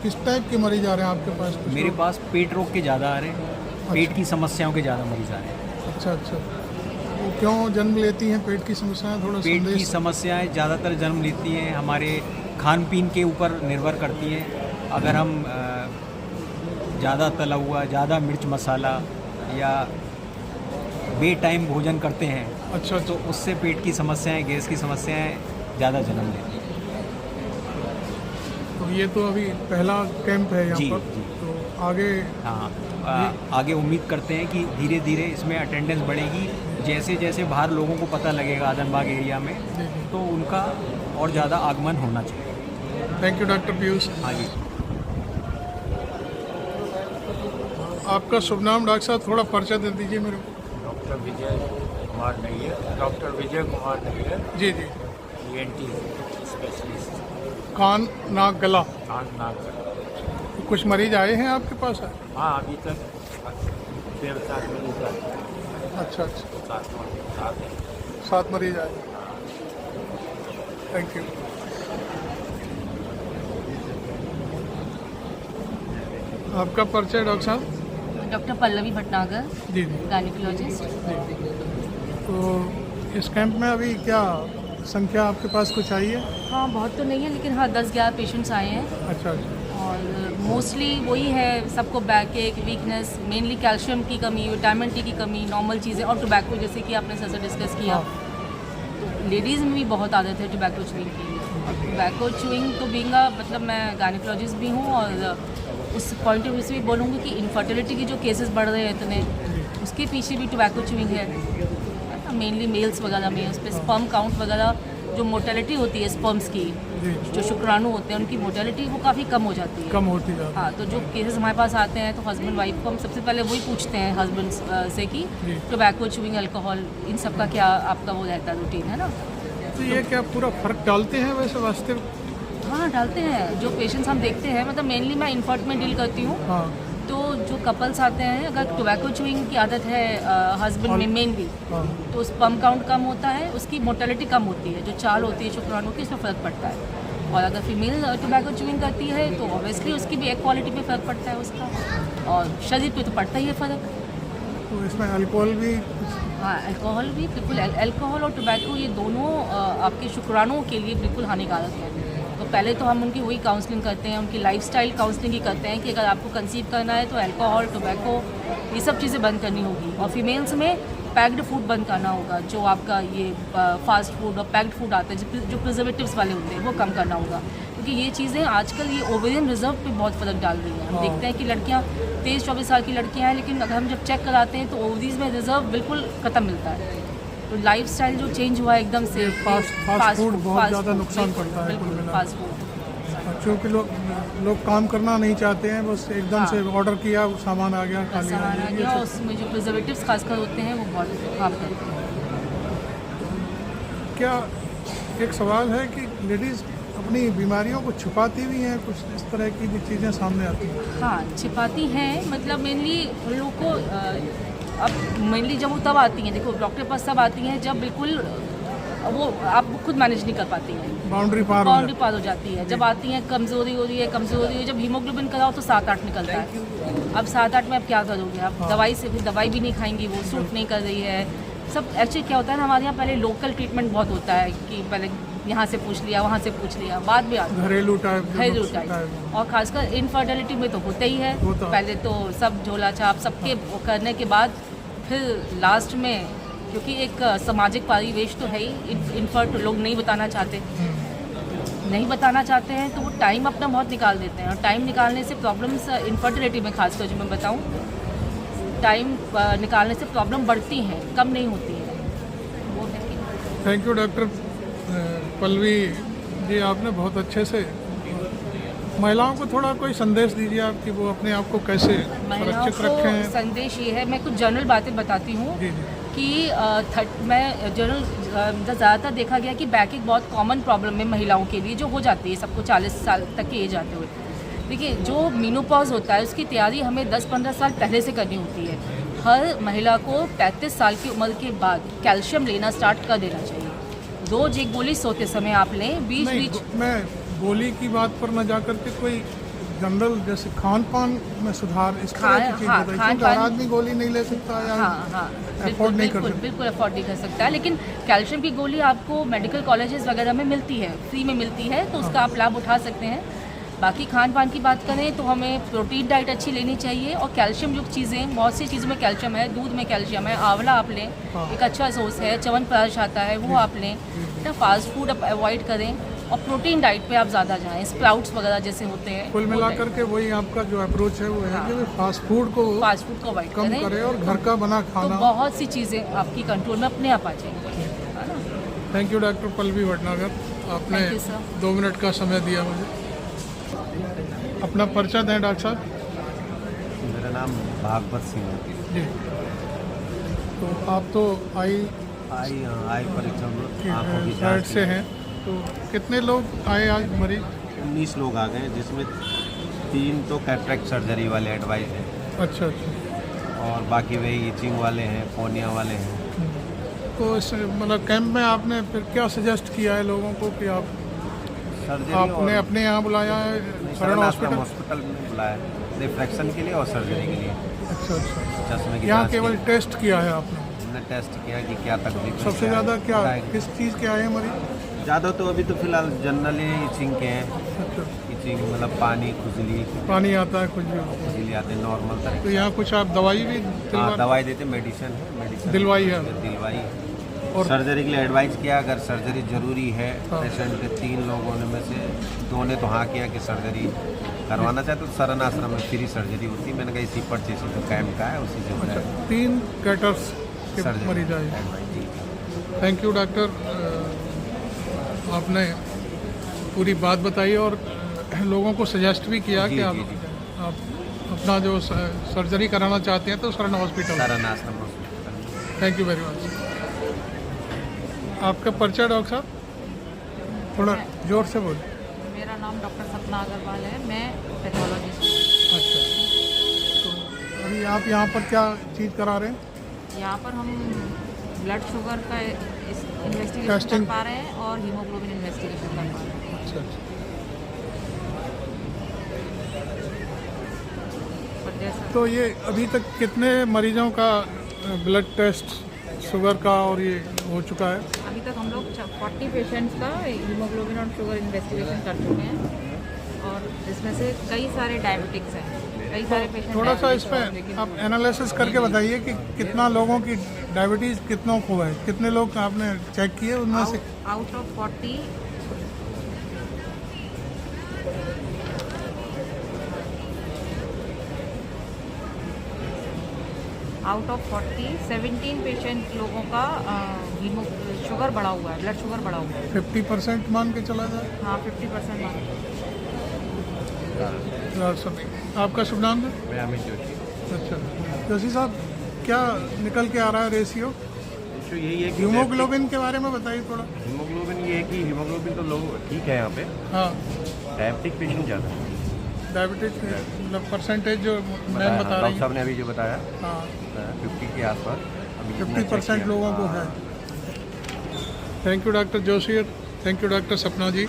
किस टाइप के मरीज आ रहे हैं आपके पास? मेरे पास पेट रोग के ज़्यादा आ रहे हैं, पेट की समस्याओं के ज़्यादा मरीज आ रहे हैं। अच्छा अच्छा, वो क्यों जन्म लेती हैं पेट की समस्याएं? थोड़ा पेट की संदेश। समस्याएं ज़्यादातर जन्म लेती हैं, हमारे खान पीन के ऊपर निर्भर करती हैं। अगर हम ज़्यादा तला हुआ, ज़्यादा मिर्च मसाला या बे टाइम भोजन करते हैं, अच्छा, तो उससे पेट की समस्याएं, गैस की समस्याएं ज़्यादा जन्म लेती हैं। तो ये तो अभी पहला कैंप है यहाँ जी, पर, जी। तो आगे हाँ, आगे उम्मीद करते हैं कि धीरे धीरे इसमें अटेंडेंस बढ़ेगी। जैसे जैसे बाहर लोगों को पता लगेगा आदमबाग एरिया में, तो उनका और ज़्यादा आगमन होना चाहिए। Thank you doctor Piyush. हाँ जी। आपका शुभ नाम डॉक्टर साहब, थोड़ा परिचय दे दीजिए मेरे को। डॉक्टर विजय कुमार नैयर, डॉक्टर विजय कुमार नैयर, जी जी, ENT स्पेशलिस्ट, कान नाक गला। कान नाक। कुछ मरीज आए हैं आपके पास? हाँ, अभी तक 7 मरीज आए। अच्छा अच्छा, 7 मरीज आए। Thank you. आपका परिचय डॉक्टर साहब? डॉक्टर पल्लवी भटनागर, जी जी, गायनिकोलॉजिस्ट। तो इस कैंप में अभी क्या संख्या आपके पास कुछ आई है? हाँ, बहुत तो नहीं है, लेकिन हाँ 10-11 पेशेंट्स आए हैं। अच्छा अच्छा, और मोस्टली वही है, सबको बैक एक वीकनेस, मेनली कैल्शियम की कमी, विटामिन डी की कमी, नॉर्मल चीज़ें, और टोबैको, जैसे कि आपने सर से डिस्कस किया। तो लेडीज़ में भी बहुत आदत है टोबैको च्यूइंग की। टोबैको च्यूइंग तो बींगा, मतलब मैं गायनिकोलॉजिस्ट भी हूँ, और उस पॉइंट ऑफ व्यू से भी बोलूँगी कि इनफर्टिलिटी के जो केसेस बढ़ रहे हैं इतने, उसके पीछे भी टोबैको च्यूइंग है। मेनली मेल्स वगैरह में उस पर स्पर्म काउंट वगैरह, जो मोर्टेलिटी होती है स्पर्म्स की, जो शुक्राणु होते हैं उनकी मोर्टेलिटी वो काफ़ी कम हो जाती है, कम होती है। हाँ, तो जो केसेस हमारे पास आते हैं तो हस्बैंड वाइफ को हम सबसे पहले वही पूछते हैं हस्बैंड से कि टोबैको च्यूइंग, अल्कोहल, इन सब का क्या आपका वो रहता है रूटीन, है ना? तो ये क्या पूरा फर्क डालते हैं वैसे वास्तविक? हाँ, डालते हैं। जो पेशेंट्स हम देखते हैं, मतलब मेनली मैं इन्फर्ट में डील करती हूँ। हाँ, तो जो कपल्स आते हैं, अगर टोबैको च्यूइंग की आदत है हस्बैंड में मेनली, हाँ, तो स्पर्म काउंट कम होता है, उसकी मोर्टेलिटी कम होती है, जो चाल होती है शुक्राणु की, उसमें फ़र्क पड़ता है। और अगर फीमेल टोबैको च्यूइंग करती है तो ऑब्वियसली उसकी भी एक क्वालिटी पे फ़र्क पड़ता है उसका, और शरीर पे तो पड़ता ही है फ़र्क। तो इसमें अल्कोहल भी? हाँ, अल्कोहल भी बिल्कुल। अल्कोहल और टोबैको ये दोनों आपके शुक्राणुओं के लिए बिल्कुल हानिकारक है। तो पहले तो हम उनकी वही काउंसलिंग करते हैं, उनकी लाइफस्टाइल काउंसलिंग ही करते हैं कि अगर आपको कंसीव करना है तो अल्कोहल, टोबैको, ये सब चीज़ें बंद करनी होगी। और फीमेल्स में पैक्ड फूड बंद करना होगा, जो आपका ये फास्ट फूड और पैक्ड फूड आता है जो प्रिजर्वेटिव्स वाले होते हैं, वो कम करना होगा। क्योंकि ये चीज़ें आजकल ये ओवेरियन रिजर्व पे बहुत फ़र्क डाल रही हैं। हम देखते हैं कि लड़कियाँ 23-24 साल की लड़कियाँ हैं, लेकिन अगर हम जब चेक कराते हैं तो ओवरीज में रिजर्व बिल्कुल ख़त्म मिलता है। तो लाइफस्टाइल जो चेंज हुआ है एकदम से, फास्ट फूड बहुत ज़्यादा नुकसान करता है कुल मिला। फास्ट फूड, क्योंकि लोग काम करना नहीं चाहते हैं, बस एकदम से ऑर्डर किया, सामान आ गया, खा लिया। सामान आ गया, उसमें जो प्रिजर्वेटिव्स खासकर होते हैं वो बहुत हार्म करते हैं। क्या एक सवाल है कि लेडीज़ अपनी बीमारियों को छुपाती भी हैं, कुछ इस तरह की भी चीज़ें सामने आती हैं? हाँ, छिपाती हैं, मतलब मेनली उन लोगों को अब मेनली जब वो तब आती हैं, देखो डॉक्टर के पास तब आती हैं जब बिल्कुल वो आप खुद मैनेज नहीं कर पाती हैं, बाउंड्री पार हो जाती है। जब आती हैं कमज़ोरी हो रही है, जब हीमोग्लोबिन कराओ तो 7-8 निकलता है। अब 7-8 में आप क्या करोगे? आप दवाई से, फिर दवाई भी नहीं खाएंगी, वो सूट नहीं कर रही है। सब एक्चुअली क्या होता है ना, हमारे यहाँ पहले लोकल ट्रीटमेंट बहुत होता है कि पहले यहाँ से पूछ लिया, वहाँ से पूछ लिया, बाद में आता है घरेलू टाइप। और खासकर इनफर्टिलिटी में तो होता ही है। पहले तो सब झोला छाप सबके करने के बाद फिर लास्ट में, क्योंकि एक सामाजिक परिवेश तो है ही, इनफर्ट लोग नहीं बताना चाहते हैं, तो वो टाइम अपना बहुत निकाल देते हैं। और टाइम निकालने से प्रॉब्लम्स इनफर्टिलिटी में खासकर जो मैं बताऊँ, टाइम निकालने से प्रॉब्लम बढ़ती हैं, कम नहीं होती है। वो है कि thank you doctor Pallavi ji, आपने बहुत अच्छे से महिलाओं को थोड़ा कोई संदेश दीजिए आप कि वो अपने आप को कैसे महिलाओं सुरक्षित रखें। को संदेश ये है, मैं कुछ जनरल बातें बताती हूँ कि मैं जनरल ज़्यादातर देखा गया कि बैकिंग बहुत कॉमन प्रॉब्लम है महिलाओं के लिए, जो हो जाती है सबको 40 साल तक की एज आते हुए। देखिए, जो मीनोपॉज होता है उसकी तैयारी हमें 10-15 साल पहले से करनी होती है। हर महिला को 35 साल की उम्र के बाद कैल्शियम लेना स्टार्ट कर देना चाहिए। रोज एक गोली सोते समय आप लें, बीच मैं गोली की बात पर न जाकर के कोई जनरल जैसे खान पान में सुधार, इस तरह की चीज़ बताइए। हर आदमी गोली नहीं ले सकता या अफोर्ड नहीं कर सकता। बिल्कुल अफोर्ड नहीं कर सकता है, लेकिन कैल्शियम की गोली आपको मेडिकल कॉलेजेस वगैरह में मिलती है, फ्री में मिलती है, तो उसका आप लाभ उठा सकते हैं। बाकी खान पान की बात करें तो हमें प्रोटीन डाइट अच्छी लेनी चाहिए, और कैल्शियम युक्त चीज़ें, बहुत सी चीज़ों में कैल्शियम है, दूध में कैल्शियम है, आंवला आप लें, एक अच्छा सोर्स है, च्यवनप्राश आता है वो आप लें, ना फास्ट फूड आप अवॉइड करें, और प्रोटीन डाइट पे आप ज़्यादा जाएं, स्प्राउट्स वगैरह जैसे होते हैं। कुल मिलाकर के वही आपका जो अप्रोच है वो है कि फास्ट फूड को अवॉइड कम करें और घर का बना खाना, तो बहुत सी चीज़ें आपकी कंट्रोल में अपने आप आ जाएंगी। Thank you doctor Pallavi Bhatnagar, आपने 2 मिनट का समय दिया मुझे। अपना परिचय दें डॉक्टर साहब। मेरा नाम भागवत सिंह है जी। तो आप तो आई परीक्षा साइड से हैं, तो कितने लोग आए आज मरीज? 19 लोग आ गए, जिसमें 3 तो कैटरेक्ट सर्जरी वाले एडवाइस हैं। अच्छा अच्छा। और बाकी वही इचिंग वाले हैं, फोनिया वाले हैं। तो इस मतलब कैंप में आपने फिर क्या सजेस्ट किया है लोगों को कि आप आपने अपने यहाँ बुलाया है, शरण हॉस्पिटल में बुलाया है रिफ्रैक्शन के लिए और सर्जरी के लिए। अच्छा अच्छा। चश्मे की यहाँ केवल टेस्ट किया है आपने? हमने टेस्ट किया कि क्या तकलीफ। सबसे ज़्यादा क्या किस चीज़ के आए हैं मरीज? ज़्यादा तो अभी तो फिलहाल जनरली इचिंग के हैं। अच्छा। इचिंग मतलब पानी, खुजली आता है, कुछ भी खुजली आते हैं नॉर्मल तरह। तो यहाँ कुछ आप दवाई भी दवाई देते, मेडिसिन है, मेडिसिन दिलवाई है। और सर्जरी के लिए एडवाइस किया, अगर सर्जरी ज़रूरी है पेशेंट के 3 लोगों में से 2 ने तो हाँ किया कि सर्जरी करवाना चाहे तो शरण आश्रम में फ्री सर्जरी होती है। मैंने कहा इसी पर जैसे तो कैंप का है उसी से 3 कैटर्स के मरीज आए। थैंक यू डॉक्टर, आपने पूरी बात बताई और लोगों को सजेस्ट भी किया कि आप अपना जो सर्जरी कराना चाहते हैं तो शरण हॉस्पिटल, शरण आश्रम hospital. Thank you very much. आपका परिचय डॉक्टर साहब, थोड़ा जोर से बोल। मेरा नाम डॉक्टर सपना अग्रवाल है, मैं पैथोलॉजिस्ट। अच्छा, तो अभी आप यहाँ पर क्या चीज़ करा रहे हैं? यहाँ पर हम ब्लड शुगर का इन्वेस्टिगेशन कर पा रहे हैं और हीमोग्लोबिन इन्वेस्टिगेशन कर पा रहे हैं। अच्छा अच्छा। तो ये अभी तक कितने मरीजों का ब्लड टेस्ट शुगर का और ये हो चुका है? अभी तक हम लोग 40 पेशेंट्स का हीमोग्लोबिन और शुगर इन्वेस्टिगेशन कर चुके हैं, और इसमें से कई सारे डायबिटिक्स हैं, कई सारे पेशेंट। थोड़ा सा इस पर आप एनालिसिस करके बताइए कि कितना लोगों की डायबिटीज़ कितनों को है, कितने लोग आपने चेक किए उनमें से? Out of 40 out of 40 17 patient लोगों का शुगर बढ़ा हुआ है, ब्लड शुगर बढ़ा हुआ है। 50% मान के चला जाए? हाँ 50% मान के। आपका शुभ नाम है? मैं अमित जोशी। अच्छा जोशी साहब, क्या निकल के आ रहा है रेशियो? यही है कि हीमोग्लोबिन के बारे में बताइए थोड़ा। हीमोग्लोबिन ये है कि हीमोग्लोबिन तो लोग ठीक है यहाँ पे। हाँ, डायबिटिक पेशेंट ज़्यादा है। डायबिटिक मतलब परसेंटेज जो मैम बता रही डॉक्टर साहब ने अभी जो बताया, हाँ 50 के आसपास 50% लोगों को है। Thank you doctor Joshi, thank you doctor सपना जी।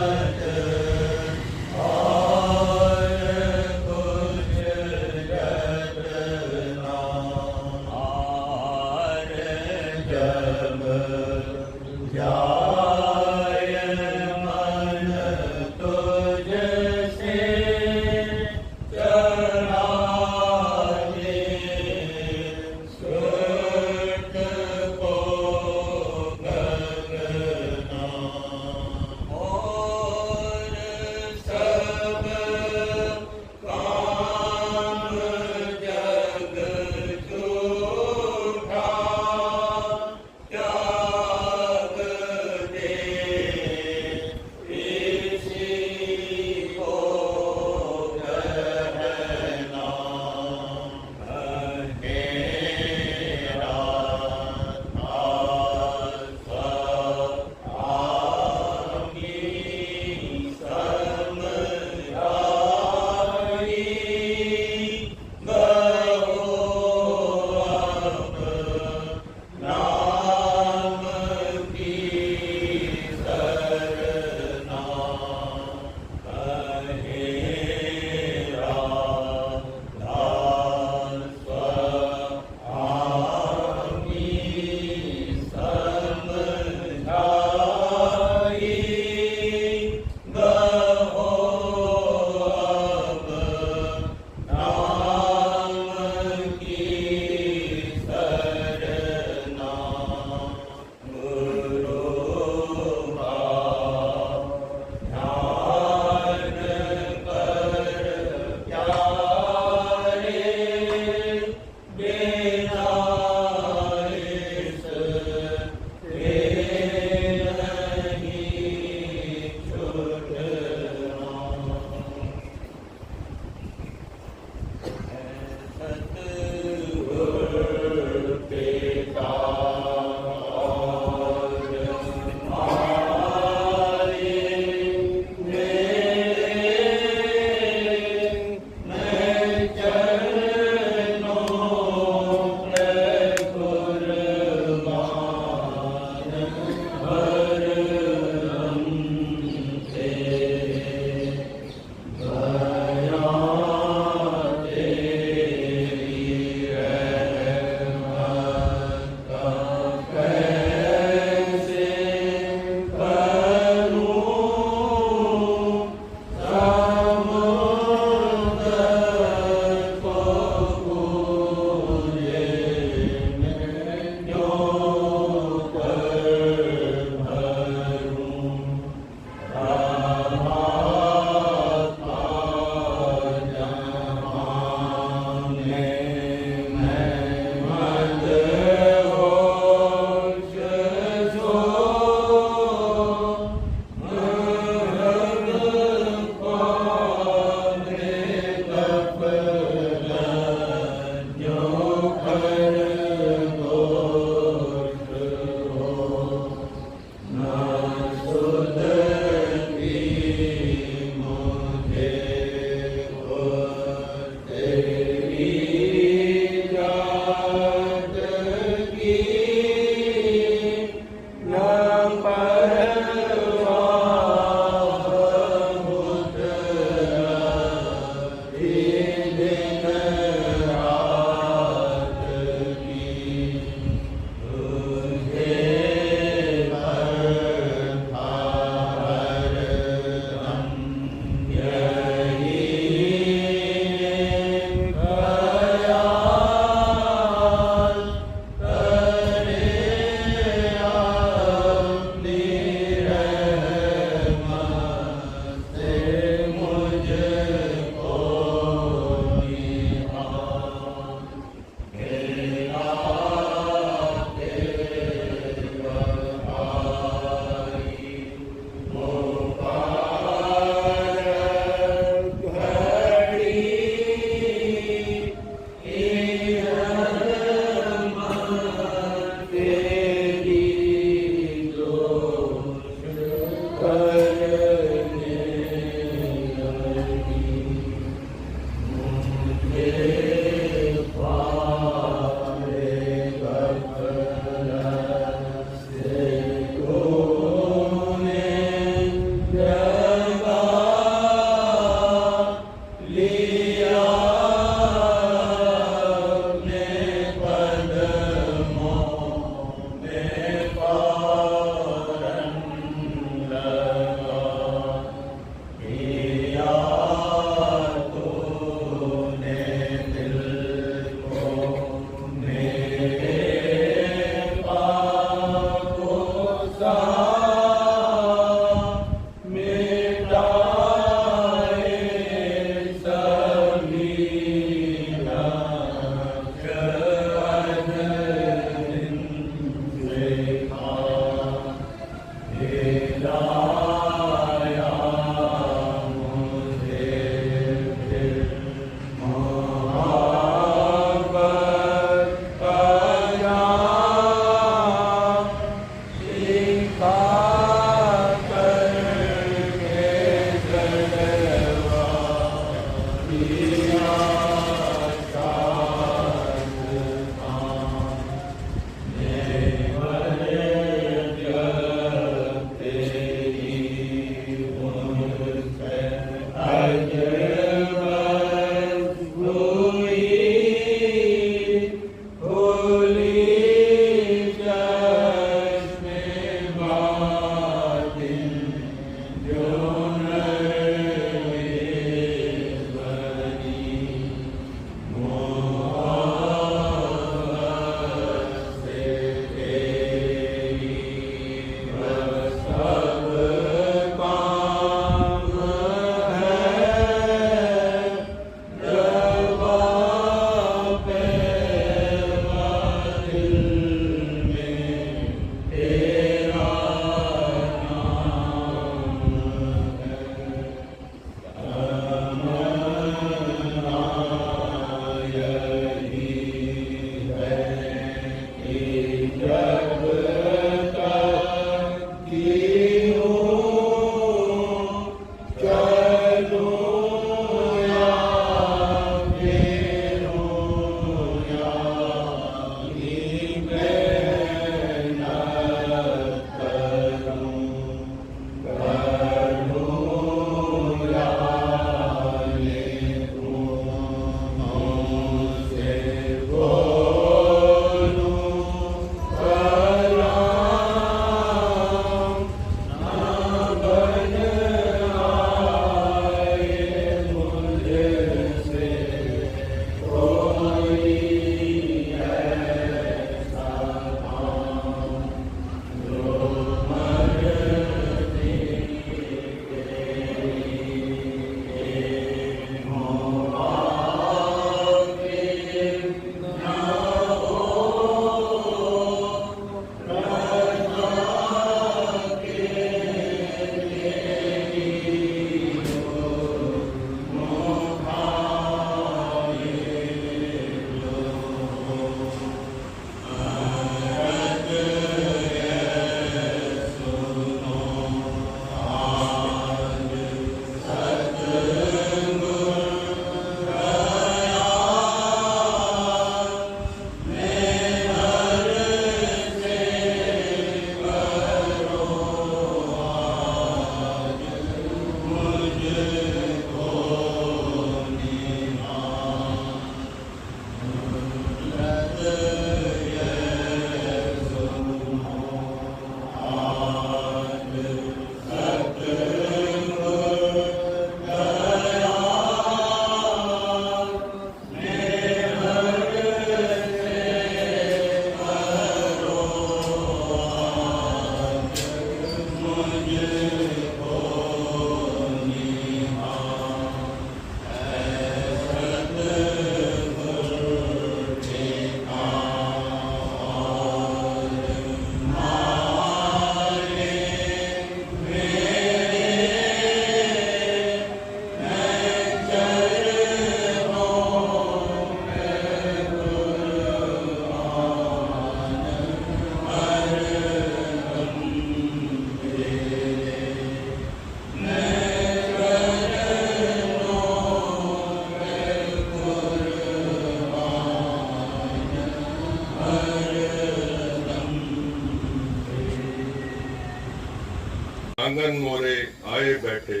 आंगन मोरे आए बैठे,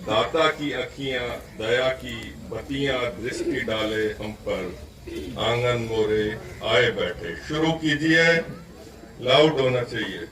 दाता की अखियां दया की बत्तियां दृष्टि डाले हम पर। आंगन मोरे आए बैठे, शुरू कीजिए, लाउड होना चाहिए।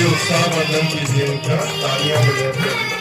आइए उत्साहवर्धन कीजिए उनका, तालियां बजाते।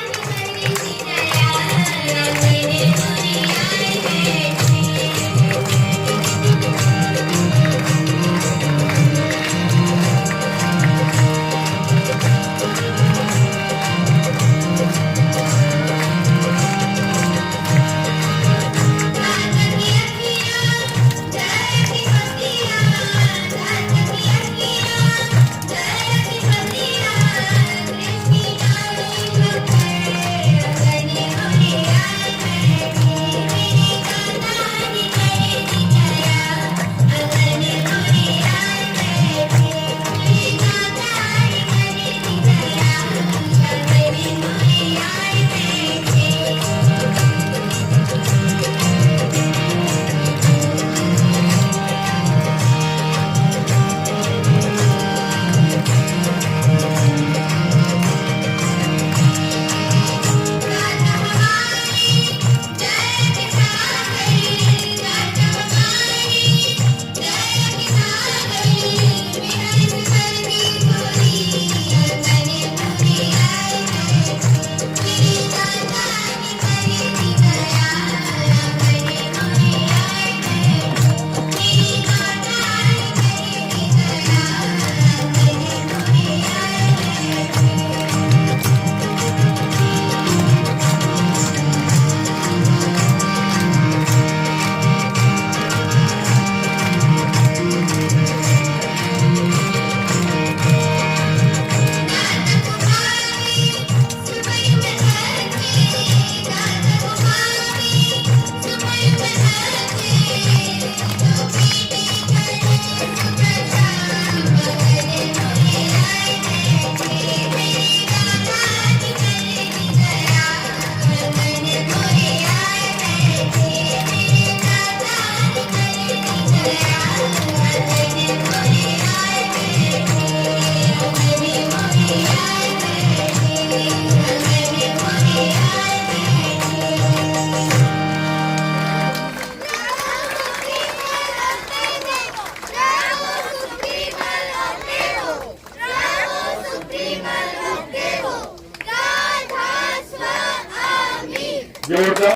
जोरदार